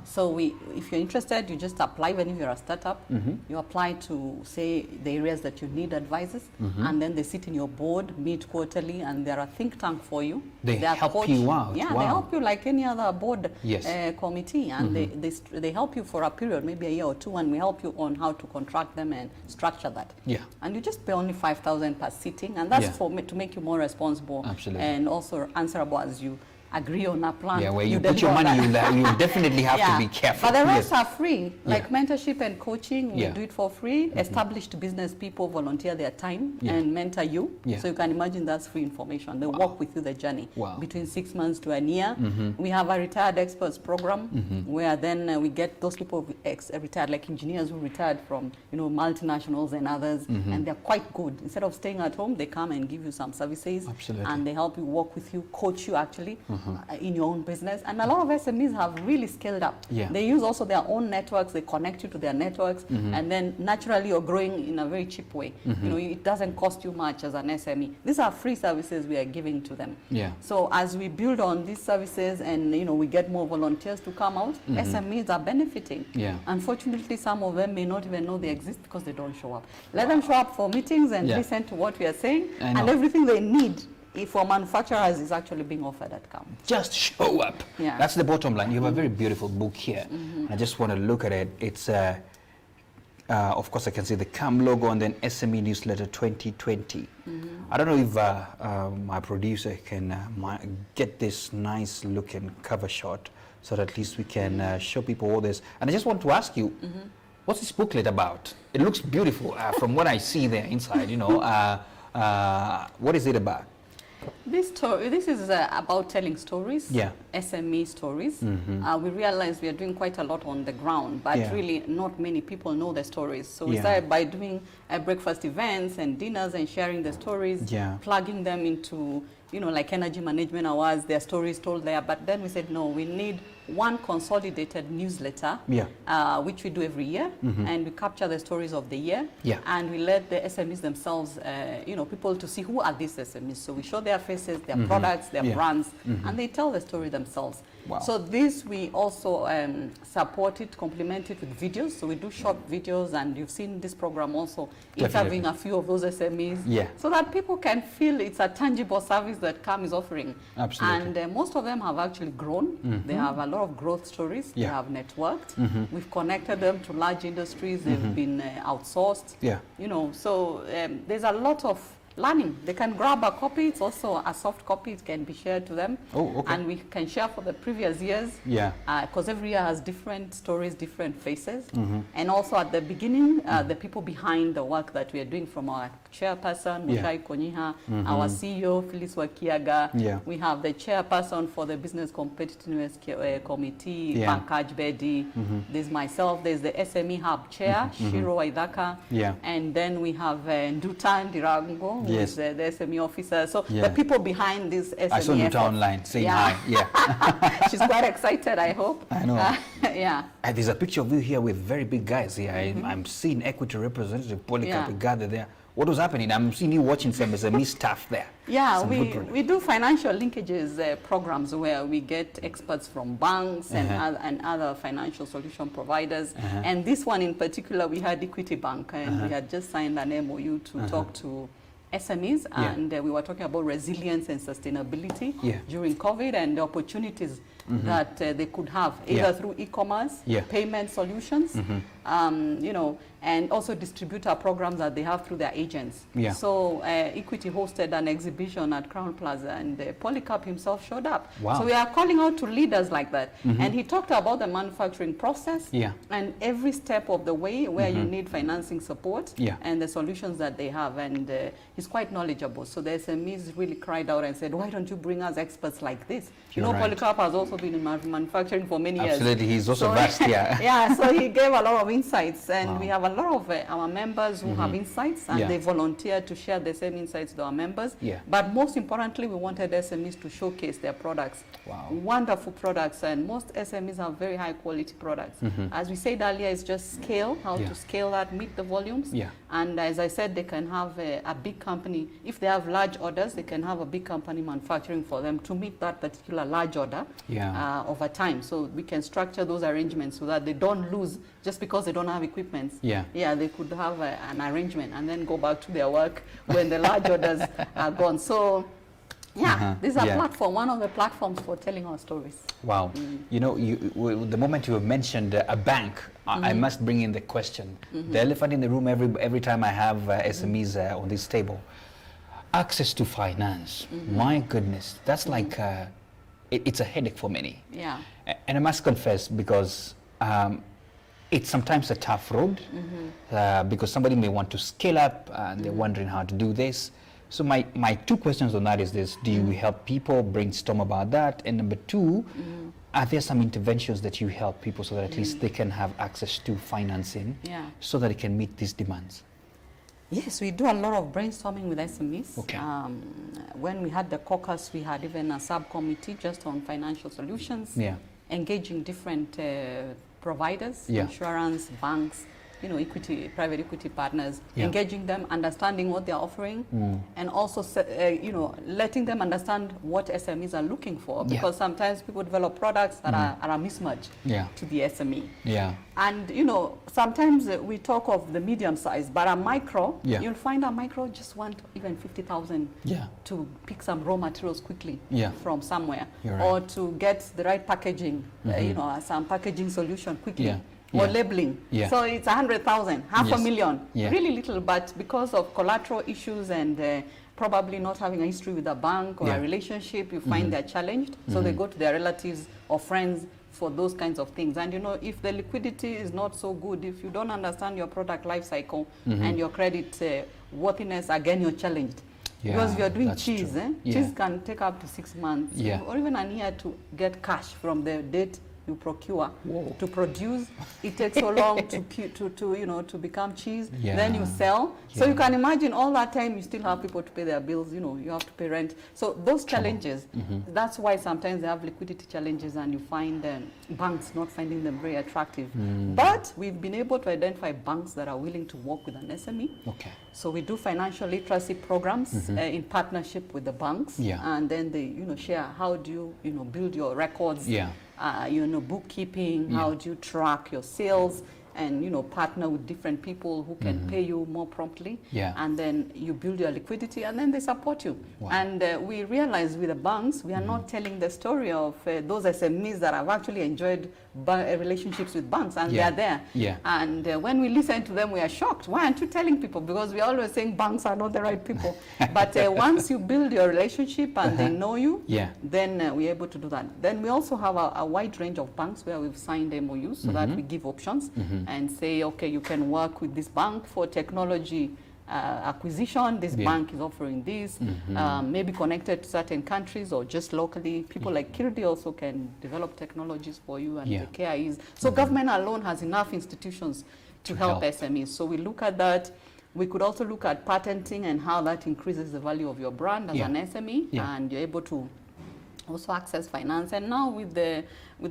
So if you're interested, you just apply. Even if you're a startup, you apply to say the areas that you need advisors, and then they sit in your board, meet quarterly, and they're a think tank for you. They are help you out. Yeah, Wow. they help you like any other board Yes. committee, and they help you for a period, maybe a year or two, and we help you on how to contract them and structure that. Yeah. And you just pay only 5,000 per sitting, and that's Yeah. to make you more responsible. Absolutely. And also answerable as you agree on a plan. Yeah, where you put deliver your money, that. you definitely have to be careful. But the rest Yes. are free, like mentorship and coaching. We Yeah. do it for free. Established business people volunteer their time Yeah. and mentor you. Yeah. So you can imagine that's free information. They walk with you the journey Wow. between 6 months to a year. We have a retired experts program where then we get those people retired, like engineers who retired from multinationals and others, and they're quite good. Instead of staying at home, they come and give you some services. Absolutely. And they help you, work with you, coach you actually in your own business. And a lot of SMEs have really scaled up. Yeah. They use also their own networks. They connect you to their networks, and then naturally you're growing in a very cheap way. It doesn't cost you much as an SME. These are free services we are giving to them. Yeah. So as we build on these services and we get more volunteers to come out, SMEs are benefiting. Yeah. Unfortunately, some of them may not even know they exist because they don't show up. Let them show up for meetings and Yeah. listen to what we are saying, I know. and everything they need for manufacturers is actually being offered at CAM. Just show up. Yeah. That's the bottom line. You have a very beautiful book here. I just want to look at it. It's, of course, I can see the CAM logo and then SME Newsletter 2020. I don't know if my producer can get this nice looking cover shot so that at least we can show people all this. And I just want to ask you, what's this booklet about? It looks beautiful from what I see there inside, you know. What is it about? This is about telling stories, SME stories. We realize we are doing quite a lot on the ground, but really not many people know the stories. So we started by doing breakfast events and dinners and sharing the stories, plugging them into, you know, like energy management awards, their stories told there. But then we said, no, we need one consolidated newsletter, which we do every year, and we capture the stories of the year, and we let the SMEs themselves, you know, people to see who are these SMEs. So we show their faces, their products, their brands, and they tell the story themselves. Wow. So this we also support it, complement it with videos. So we do short videos, and you've seen this program also interviewing a few of those SMEs, so that people can feel it's a tangible service that CAM is offering. Absolutely. And most of them have actually grown. They have a lot of growth stories. They have networked. We've connected them to large industries. They've been outsourced. You know, so there's a lot of learning. They can grab a copy. It's also a soft copy. It can be shared to them. And we can share for the previous years. Because every year has different stories, different faces. And also at the beginning, the people behind the work that we are doing, from our chairperson, Mushai Konyiha, our CEO, Phyllis Wakiaga. We have the chairperson for the Business Competitiveness Committee, Pankaj Bedi. There's myself. There's the SME Hub chair, Shiro Waidaka. And then we have Nduta Ndirago, who is the SME officer. So the people behind this SME I saw Nduta online saying hi. She's quite excited, I hope. I know. And there's a picture of you here with very big guys here. I'm seeing Equity Representative Polycarp gathered there. What was happening? I'm seeing you watching some SME stuff there. We do financial linkages programs where we get experts from banks and other financial solution providers. And this one in particular, we had Equity Bank, and we had just signed an MOU to talk to SMEs, and we were talking about resilience and sustainability during COVID, and the opportunities that they could have either through e-commerce, payment solutions, you know, and also distributor programs that they have through their agents. So Equity hosted an exhibition at Crown Plaza, and Polycarp himself showed up. So we are calling out to leaders like that. And he talked about the manufacturing process and every step of the way where you need financing support and the solutions that they have. And he's quite knowledgeable. So the SMEs really cried out and said, why don't you bring us experts like this? You know, Polycarp has also been in manufacturing for many years. Absolutely, he's also vast, so he gave a lot of insights, and we have a lot of our members who have insights, and they volunteered to share the same insights to our members. But most importantly, we wanted SMEs to showcase their products. Wonderful products, and most SMEs have very high quality products. As we said earlier, it's just scale, how to scale that, meet the volumes. And as I said, they can have a big company. If they have large orders, they can have a big company manufacturing for them to meet that particular large order over time. So we can structure those arrangements so that they don't lose just because they don't have equipment. They could have an arrangement and then go back to their work when the large orders are gone. So this is a platform, one of the platforms for telling our stories. Wow. You know, the moment you mentioned a bank, I must bring in the question. The elephant in the room every time I have SMEs on this table. Access to finance. My goodness, that's like, it's a headache for many. And I must confess, because it's sometimes a tough road, because somebody may want to scale up and they're wondering how to do this. So my two questions on that is this: do you help people brainstorm about that? And number two, are there some interventions that you help people so that at least they can have access to financing so that they can meet these demands? Yes, we do a lot of brainstorming with SMEs. When we had the caucus, we had even a subcommittee just on financial solutions, engaging different providers, insurance, banks, private equity partners, engaging them, understanding what they're offering, and also, letting them understand what SMEs are looking for, because sometimes people develop products that are a mismatch to the SME. And, sometimes we talk of the medium size, but a micro, you'll find a micro just want even 50,000 to pick some raw materials quickly from somewhere, or to get the right packaging, some packaging solution quickly, or labeling. So it's 100,000, half a million, really little, but because of collateral issues and probably not having a history with a bank or a relationship, you find they're challenged. So they go to their relatives or friends for those kinds of things. And if the liquidity is not so good, if you don't understand your product life cycle and your credit worthiness, again, you're challenged. Because if you're doing cheese, cheese can take up to 6 months or even a year to get cash from the date you procure to produce. It takes so long to become cheese. Then you sell. So you can imagine all that time you still have people to pay their bills. You have to pay rent. So those challenges, that's why sometimes they have liquidity challenges, and you find banks not finding them very attractive. But we've been able to identify banks that are willing to work with an SME. So we do financial literacy programs in partnership with the banks, and then they share how do you build your records, bookkeeping, how do you track your sales, and partner with different people who can pay you more promptly, and then you build your liquidity, and then they support you. And we realize with the banks, we are not telling the story of those SMEs that have actually enjoyed relationships with banks, and they are there. And when we listen to them, we are shocked. Why aren't you telling people? Because we're always saying banks are not the right people. But once you build your relationship and they know you, then we're able to do that. Then we also have a wide range of banks where we've signed MOUs so that we give options and say, okay, you can work with this bank for technology acquisition. This bank is offering this, maybe connected to certain countries or just locally. People like Kirdi also can develop technologies for you, and the KIEs. So government alone has enough institutions to help SMEs. So we look at that. We could also look at patenting and how that increases the value of your brand as an SME, and you're able to also access finance. And now with the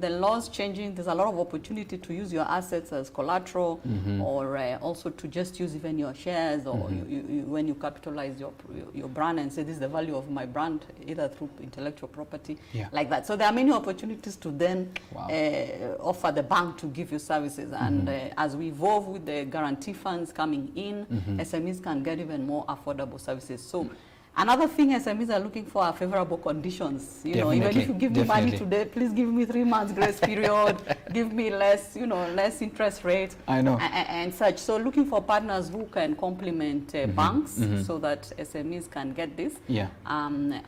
laws changing, there's a lot of opportunity to use your assets as collateral, or also to just use even your shares, or when you capitalize your brand and say this is the value of my brand, either through intellectual property, like that. So there are many opportunities to then offer the bank to give you services. And as we evolve with the guarantee funds coming in, SMEs can get even more affordable services. So another thing SMEs are looking for are favorable conditions. Even if you give me money today, please give me 3 months grace period, give me less, less interest rate. I know. And such. So looking for partners who can complement banks so that SMEs can get this.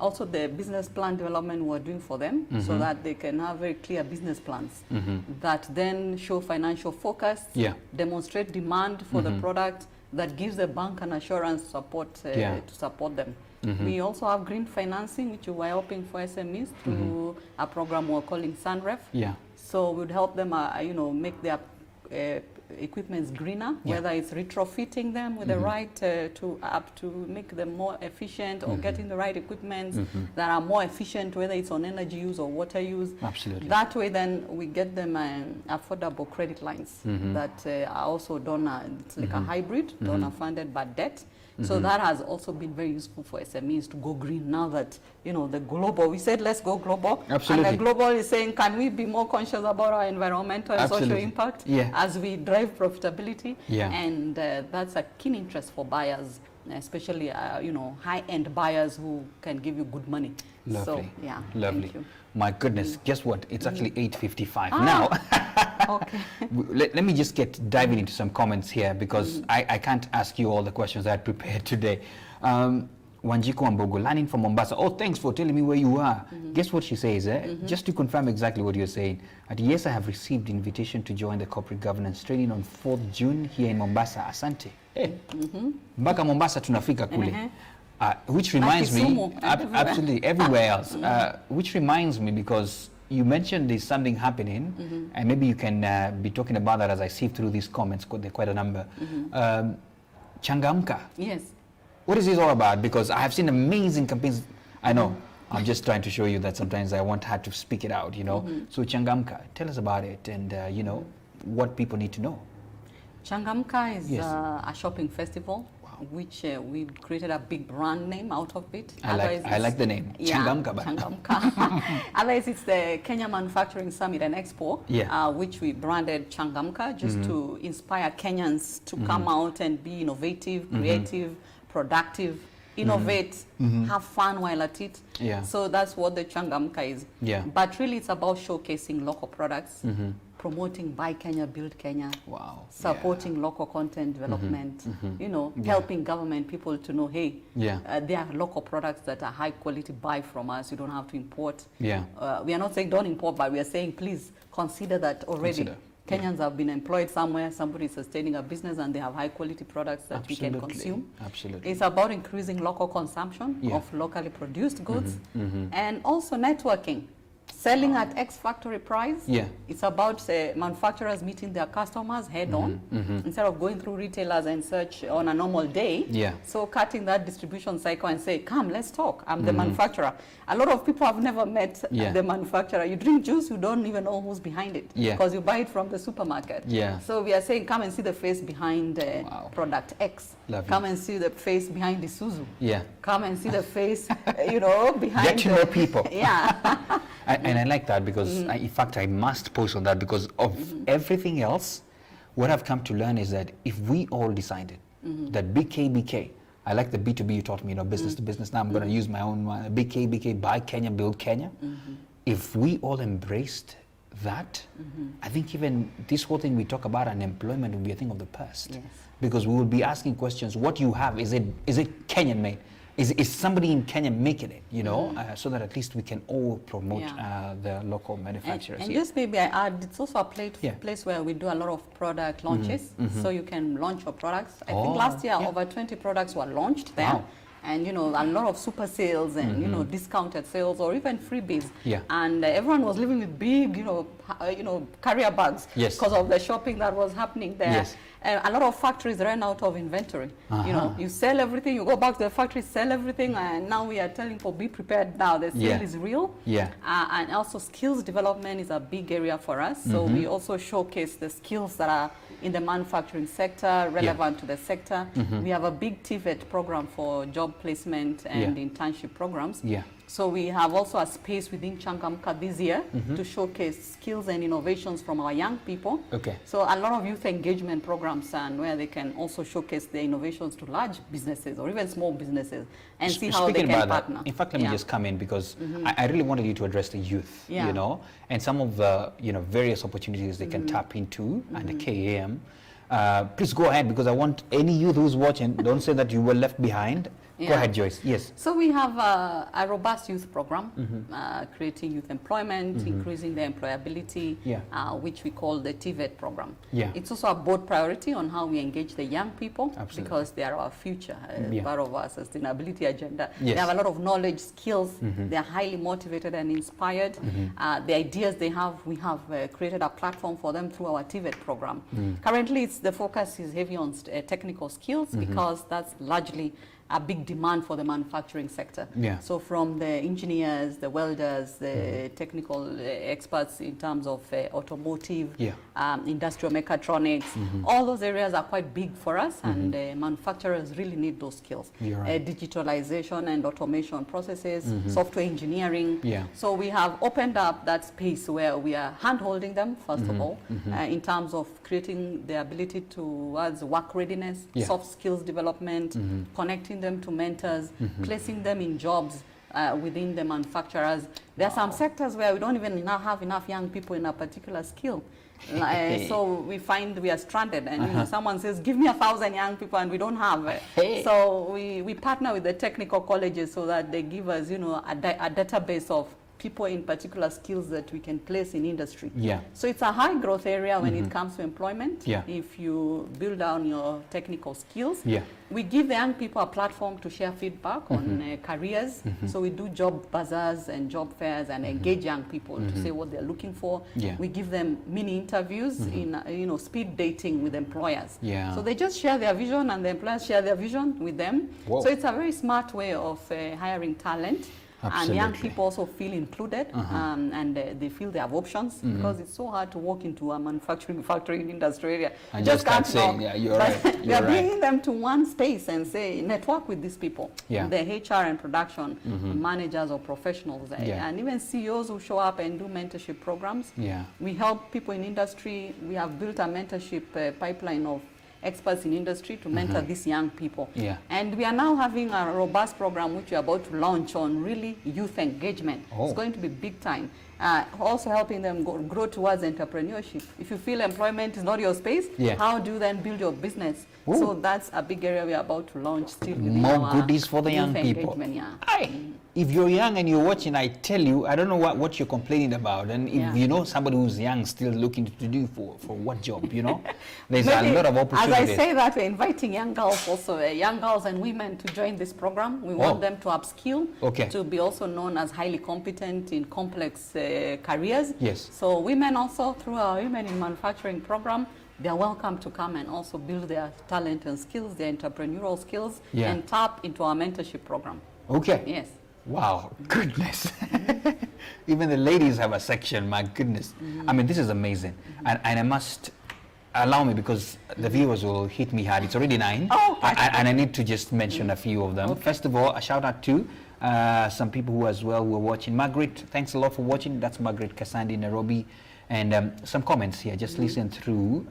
Also the business plan development we're doing for them so that they can have very clear business plans that then show financial focus, demonstrate demand for the product, that gives the bank an assurance support to support them. We also have green financing, which we're helping for SMEs through a program we're calling SunRef. So we would help them, make their equipments greener, whether it's retrofitting them with the right to make them more efficient, or getting the right equipment that are more efficient, whether it's on energy use or water use. That way, then we get them affordable credit lines that are also donor. It's like a hybrid, donor funded but debt. So that has also been very useful for SMEs to go green now that, the global, we said let's go global. And the global is saying, can we be more conscious about our environmental and social impact as we drive profitability? And that's a keen interest for buyers, especially, high-end buyers who can give you good money. Lovely. So, lovely. Thank you. My goodness, guess what? It's actually 8:55 now. Okay. Let me just get diving into some comments here, because I can't ask you all the questions I had prepared today. Wanjiko Ambogo, landing from Mombasa. Oh, thanks for telling me where you are. Guess what she says, just to confirm exactly what you're saying. Yes, I have received invitation to join the corporate governance training on 4th June here in Mombasa. Asante. Mpaka Mombasa tunafika kule. Which reminds me, absolutely everywhere else, which reminds me, because you mentioned there's something happening, and maybe you can be talking about that as I sift through these comments, because there are quite a number. Changamka. Yes. What is this all about? Because I have seen amazing campaigns. I know, I'm just trying to show you that sometimes I want her to speak it out, So Changamka, tell us about it, and, what people need to know. Changamka is Yes. a shopping festival, which we created a big brand name out of it. I like the name. Yeah, Changamka. Changamka. Otherwise, it's the Kenya Manufacturing Summit and Expo, Yeah. which we branded Changamka just to inspire Kenyans to come out and be innovative, creative, productive, innovate, have fun while at it. Yeah. So that's what the Changamka is. Yeah. But really, it's about showcasing local products, promoting Buy Kenya, Build Kenya. Wow. Supporting local content development, you know, helping government people to know, hey, there are local products that are high quality, buy from us, you don't have to import. Yeah. We are not saying don't import, but we are saying please consider that already. Kenyans have been employed somewhere, somebody is sustaining a business and they have high quality products that we can consume. Absolutely. It's about increasing local consumption of locally produced goods and also networking. Selling at X factory price. Yeah. It's about manufacturers meeting their customers head on instead of going through retailers and search on a normal day. Yeah. So cutting that distribution cycle and say, come, let's talk. I'm the manufacturer. A lot of people have never met the manufacturer. You drink juice, you don't even know who's behind it because you buy it from the supermarket. Yeah. So we are saying, come and see the face behind product X. Lovely. Come and see the face behind Isuzu. Yeah. Come and see the face, you know, behind. Get to know people. Yeah. And I like that because, in fact, I must post on that because of everything else. What I've come to learn is that if we all decided that BK, I like the B2B you taught me, you know, business to business. Now I'm going to use my own one. BK, Buy Kenya, Build Kenya. If we all embraced that, I think even this whole thing we talk about unemployment will be a thing of the past. Yes. Because we will be asking questions, what you have, is it Kenyan made? Is somebody in Kenya making it, you know, so that at least we can all promote the local manufacturers. And just maybe I add, it's also a place where we do a lot of product launches, so you can launch your products. I think last year over 20 products were launched there. Wow. And, you know, a lot of super sales and, you know, discounted sales or even freebies. Yeah. And everyone was living with big, you know, carrier bags because of the shopping that was happening there. Yes. A lot of factories ran out of inventory. You know, you sell everything, you go back to the factory, sell everything, and now we are telling people, be prepared now. The sale is real. Yeah. And also skills development is a big area for us. So we also showcase the skills that are in the manufacturing sector, relevant to the sector. We have a big TVET program for job placement and internship programs. Yeah. So we have also a space within Changamka this year to showcase skills and innovations from our young people. Okay. So a lot of youth engagement programs and where they can also showcase their innovations to large businesses or even small businesses and see how they can partner. In fact, let me just come in because I really wanted you to address the youth, you know, and some of the, you know, various opportunities they can tap into and the KAM. Please go ahead because I want any youth who's watching, don't say that you were left behind. Go ahead, Joyce. Yes. So we have a robust youth program, creating youth employment, increasing their employability, which we call the TVET program. It's also a board priority on how we engage the young people because they are our future, part of our sustainability agenda. They have a lot of knowledge, skills. They are highly motivated and inspired. The ideas they have, we have created a platform for them through our TVET program. Currently, the focus is heavy on technical skills because that's largely a big demand for the manufacturing sector. So from the engineers, the welders, the technical experts in terms of automotive, industrial mechatronics, all those areas are quite big for us and manufacturers really need those skills. Digitalization and automation processes, software engineering. So we have opened up that space where we are hand-holding them, first of all, in terms of creating the ability towards work readiness, soft skills development, connecting them to mentors, placing them in jobs within the manufacturers. There are some sectors where we don't even have enough young people in a particular skill. So we find we are stranded and you know, someone says, give me 1,000 young people and we don't have. So we partner with the technical colleges so that they give us, you know, a database of people in particular skills that we can place in industry. So it's a high growth area when it comes to employment. If you build down your technical skills, we give the young people a platform to share feedback on careers. So we do job bazaars and job fairs and engage young people to say what they're looking for. We give them mini interviews in, you know, speed dating with employers. So they just share their vision and the employers share their vision with them. So it's a very smart way of hiring talent. And young people also feel included, and they feel they have options, because it's so hard to walk into a manufacturing factory in industry area. And just can't say, yeah, you're right. We are bringing them to one space and say, network with these people, yeah. the HR and production managers or professionals, yeah. and even CEOs who show up and do mentorship programs. Yeah. We help people in industry. We have built a mentorship pipeline of experts in industry to mentor these young people. Yeah. And we are now having a robust program which we are about to launch on really youth engagement. Oh. It's going to be big time. Also helping them grow towards entrepreneurship. If you feel employment is not your space, yeah. how do you then build your business? Ooh. So that's a big area we are about to launch still. More goodies for the young people. Yeah. If you're young and you're watching, I tell you, I don't know what you're complaining about. And if you know somebody who's young still looking to do for what job, you know, there's a lot of opportunities. As I say that, we're inviting young girls also, young girls and women to join this program. We want them to upskill, to be also known as highly competent in complex careers. Yes. So women also, through our Women in Manufacturing program, they are welcome to come and also build their talent and skills, their entrepreneurial skills, and tap into our mentorship program. Okay. Yes. Wow, goodness. Even the ladies have a section, my goodness. I mean, this is amazing. And I must allow me, because the viewers will hit me hard. It's already 9. Oh, okay. And I need to just mention a few of them. Okay. First of all, a shout out to some people who as well were watching. Margaret, thanks a lot for watching. That's Margaret Kasandi, Nairobi. And some comments here, just listen through.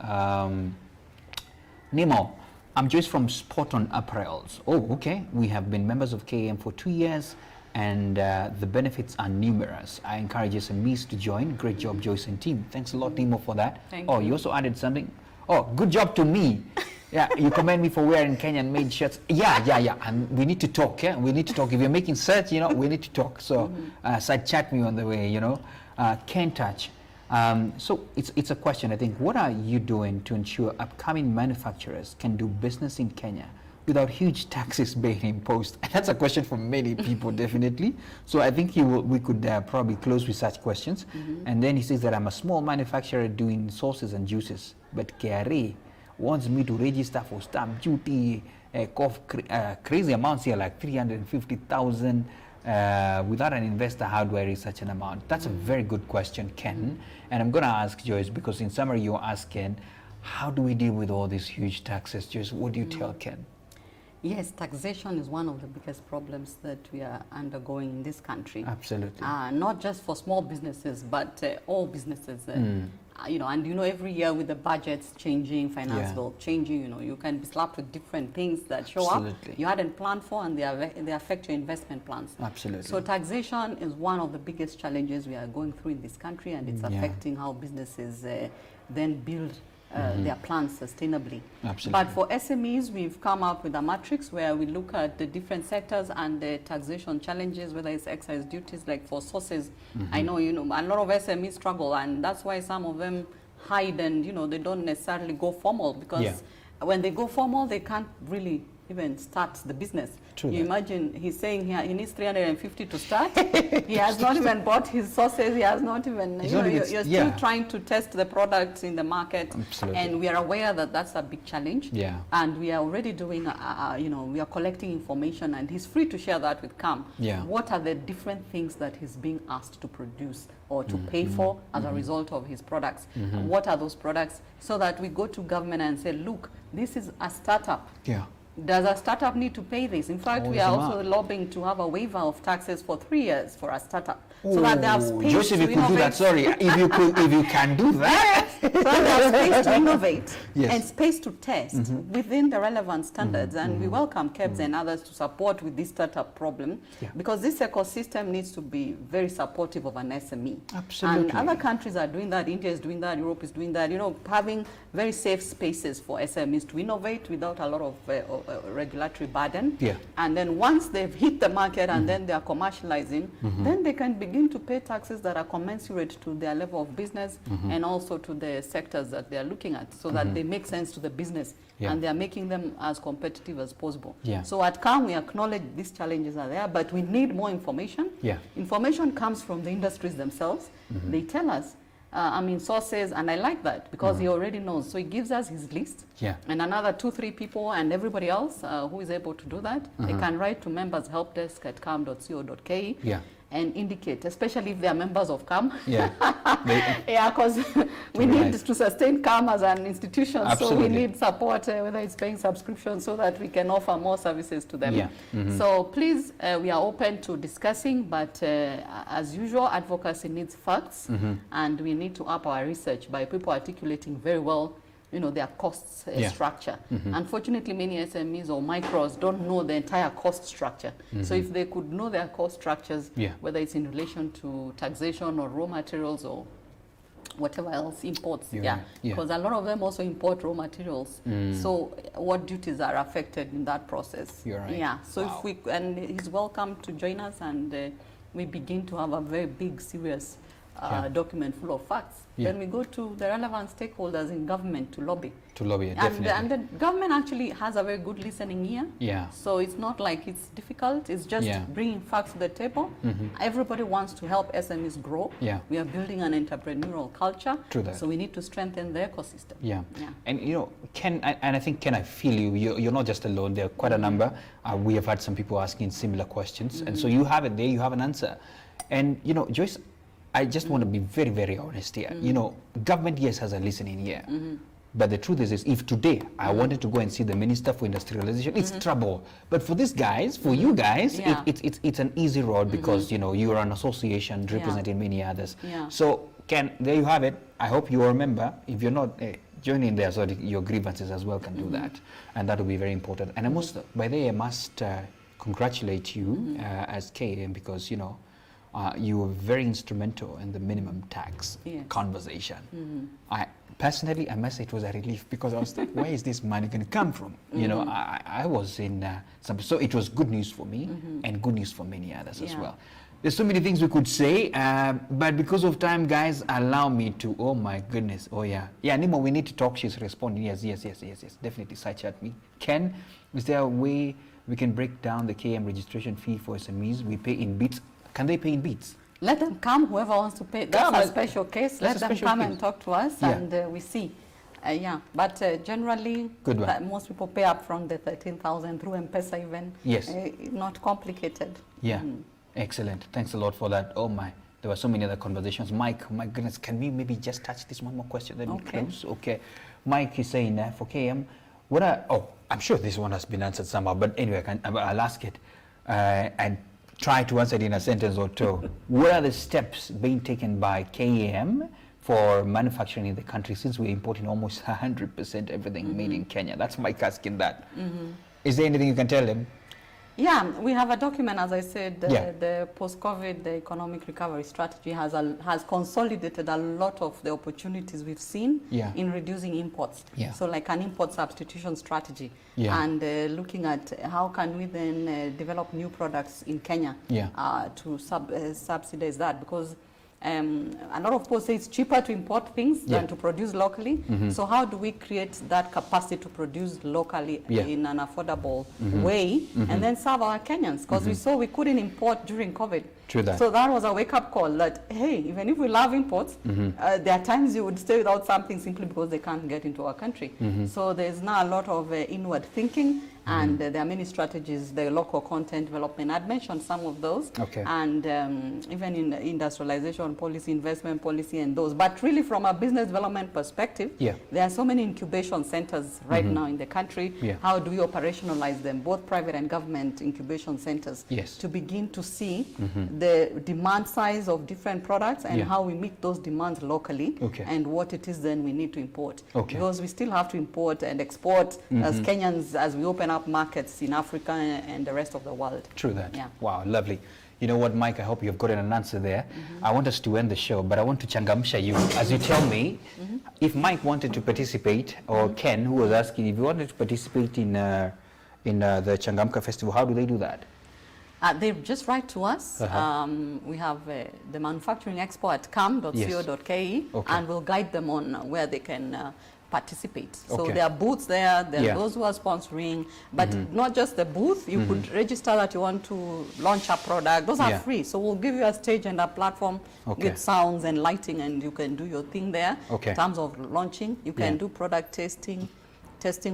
Nemo, I'm Joyce from Spot On Apparels. Oh, okay. We have been members of KM for 2 years, and the benefits are numerous. I encourage SMEs to join. Great job, Joyce and team. Thanks a lot, Nemo, for that. Thank you. You also added something. Oh, good job to me. Yeah, you commend me for wearing Kenyan-made shirts. Yeah. And we need to talk. Yeah, we need to talk. If you're making search, you know, we need to talk. So, side chat me on the way. You know, Can't Touch. So it's a question, I think. What are you doing to ensure upcoming manufacturers can do business in Kenya without huge taxes being imposed? And that's a question for many people, definitely. So I think we could probably close with such questions. And then he says that I'm a small manufacturer doing sauces and juices, but KRA wants me to register for stamp duty, crazy amounts here, like 350,000. Without an investor, how do I raise such an amount? That's a very good question, Ken. And I'm going to ask Joyce, because in summary you're asking, how do we deal with all these huge taxes? Joyce, what do you tell Ken? Yes, taxation is one of the biggest problems that we are undergoing in this country. Absolutely. Not just for small businesses, but all businesses. You know, and you know, every year with the budgets changing, finance bill changing, you know, you can be slapped with different things that show up you hadn't planned for, and they affect your investment plans. Absolutely. So taxation is one of the biggest challenges we are going through in this country, and it's affecting how businesses then build their plans sustainably. Absolutely. But for SMEs, we've come up with a matrix where we look at the different sectors and the taxation challenges, whether it's excise duties, like for sauces. I know, you know, a lot of SMEs struggle, and that's why some of them hide, and, you know, they don't necessarily go formal, because when they go formal, they can't really even start the business. True. You imagine, he's saying here he needs 350 to start. He has not even bought his sauces. He has not even, you're still trying to test the products in the market. Absolutely. And we are aware that that's a big challenge. Yeah. And we are already doing, you know, we are collecting information, and he's free to share that with CAM. Yeah. What are the different things that he's being asked to produce or to pay for as a result of his products? And what are those products? So that we go to government and say, look, this is a startup. Yeah. Does a startup need to pay this? In fact, we are also lobbying to have a waiver of taxes for 3 years for a startup, so that they have space Joseph, to if you could do that, sorry, if you can do that. so that they have space to innovate Yes. and space to test within the relevant standards. And we welcome KEBS and others to support with this startup problem, because this ecosystem needs to be very supportive of an SME. Absolutely. And other countries are doing that. India is doing that. Europe is doing that. You know, having very safe spaces for SMEs to innovate without a lot of regulatory burden. Yeah. And then once they've hit the market and then they are commercializing, then they can begin to pay taxes that are commensurate to their level of business and also to the sectors that they are looking at, so that they make sense to the business and they are making them as competitive as possible. Yeah. So at CAM, we acknowledge these challenges are there, but we need more information. Yeah. Information comes from the industries themselves. They tell us sources, and I like that because he already knows. So he gives us his list, and another 2-3 people, and everybody else who is able to do that, they can write to members.helpdesk@cam.co.ke. And indicate, especially if they are members of CAM. Because we need to sustain CAM as an institution. Absolutely. So we need support, whether it's paying subscription, so that we can offer more services to them. So please, we are open to discussing, but as usual, advocacy needs facts, and we need to up our research by people articulating very well their costs structure. Unfortunately, many SMEs or micros don't know the entire cost structure. So if they could know their cost structures, whether it's in relation to taxation or raw materials or whatever else, imports, because a lot of them also import raw materials. So what duties are affected in that process? So if we, and he's welcome to join us, and we begin to have a very big, serious document full of facts. Then we go to the relevant stakeholders in government to lobby. Definitely. And the government actually has a very good listening ear. So it's not like it's difficult. It's just bringing facts to the table. Everybody wants to help SMEs grow. We are building an entrepreneurial culture. So we need to strengthen the ecosystem. And Ken, and I think, Ken, I feel you're not just alone. There are quite a number. We have had some people asking similar questions. And so you have it there, you have an answer. And Joyce, I just want to be very, very honest here. Government, yes, has a listening ear. But the truth is if today I wanted to go and see the Minister for Industrialization, it's trouble. But for these guys, for you guys, it's an easy road because, you're an association representing many others. So, Ken, there you have it. I hope you remember. If you're not joining there, so your grievances as well can do that. And that will be very important. And I must congratulate you as KM because, you were very instrumental in the minimum tax conversation. I personally, I must say it was a relief because I was like, where is this money going to come from? I was in so it was good news for me and good news for many others as well. There's so many things we could say, but because of time, guys, allow me to, oh my goodness, Nemo, we need to talk. She's responding, yes, definitely side chat me. Ken, is there a way we can break down the KM registration fee for SMEs? We pay in bits. Can they pay in beads? Let them come, whoever wants to pay. That's a special case. Let them come and talk to us, and we see. But generally, most people pay up from the 13,000 through M-Pesa even. Not complicated. Excellent. Thanks a lot for that. Oh my, there were so many other conversations. Mike, my goodness, can we maybe just touch this one more question, then we close? Okay. Mike is saying for KM, I'm sure this one has been answered somehow, but anyway, I'll ask it. And try to answer it in a sentence or two. What are the steps being taken by KM for manufacturing in the country, since we're importing almost 100% everything made in Kenya? That's Mike asking that. Is there anything you can tell him? We have a document, as I said, the post-COVID, the economic recovery strategy has consolidated a lot of the opportunities we've seen in reducing imports. So like an import substitution strategy and looking at how can we then develop new products in Kenya to subsidize that, because a lot of people say it's cheaper to import things than to produce locally. So how do we create that capacity to produce locally in an affordable way and then serve our Kenyans? Because we saw we couldn't import during COVID. So that was a wake-up call that, hey, even if we love imports, there are times you would stay without something simply because they can't get into our country. So there's now a lot of inward thinking, and there are many strategies, the local content development. I'd mentioned some of those, and even in industrialization policy, investment policy, and those. But really, from a business development perspective, there are so many incubation centers right now in the country. How do we operationalize them, both private and government incubation centers, to begin to see the demand size of different products and how we meet those demands locally, and what it is then we need to import. Because we still have to import and export as Kenyans as we open up markets in Africa and the rest of the world. True that. Wow, lovely. You know what, Mike, I hope you've gotten an answer there. I want us to end the show, but I want to changamsha you as you tell me if Mike wanted to participate, or Ken, who was asking, if you wanted to participate in the Changamka Festival, how do they do that? They just write to us. We have the manufacturing expo at cam.co.ke, and we'll guide them on where they can participate. So Okay. there are booths there, there Yeah. are those who are sponsoring, but not just the booth. You could register that you want to launch a product. Those are Yeah. free. So we'll give you a stage and a platform Okay. with sounds and lighting, and you can do your thing there. Okay. In terms of launching, you can Yeah. do product testing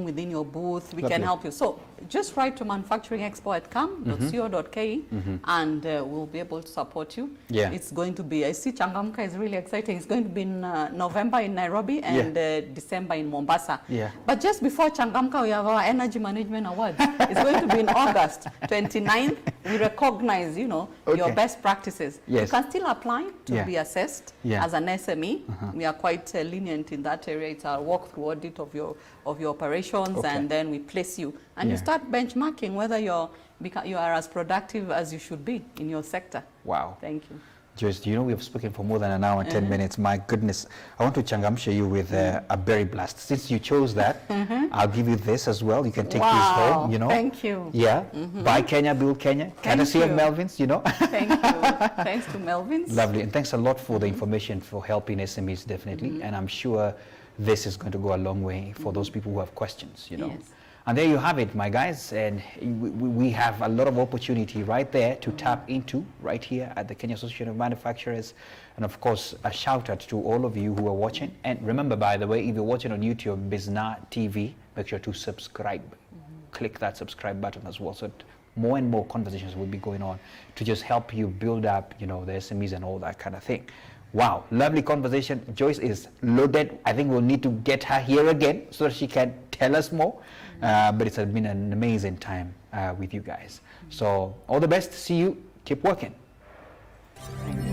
within your booth. We Lovely. can help you. So just write to manufacturingexpo@cam.co.ke and we'll be able to support you. Yeah. It's going to be, I see Changamka is really exciting. It's going to be in November in Nairobi and December in Mombasa. Yeah. But just before Changamka, we have our Energy Management Awards. It's going to be in August 29th. We recognize, your Okay. best practices. Yes. You can still apply to Yeah. be assessed Yeah. as an SME. We are quite lenient in that area. It's a walkthrough audit of your operations, Okay. and then we place you. And you Yeah. start benchmarking whether you are as productive as you should be in your sector. Wow. Thank you. Joyce, do you know we have spoken for more than an hour and 10 minutes? My goodness. I want to changamsha you with a berry blast. Since you chose that, I'll give you this as well. You can take this home, Thank you. Yeah. Buy Kenya, build Kenya. Courtesy of you. Melvin's, Thank you. Thanks to Melvin's. Lovely. And thanks a lot for the information, for helping SMEs, definitely. And I'm sure this is going to go a long way for those people who have questions, Yes. And there you have it, my guys. And we have a lot of opportunity right there to tap into right here at the Kenya Association of Manufacturers. And of course, a shout out to all of you who are watching. And remember, by the way, if you're watching on YouTube, Bizna TV, make sure to subscribe. Click that subscribe button as well. So more and more conversations will be going on to just help you build up, the SMEs and all that kind of thing. Wow, lovely conversation. Joyce is loaded. I think we'll need to get her here again so that she can tell us more. But it's been an amazing time with you guys. So all the best. See you. Keep working. Thank you.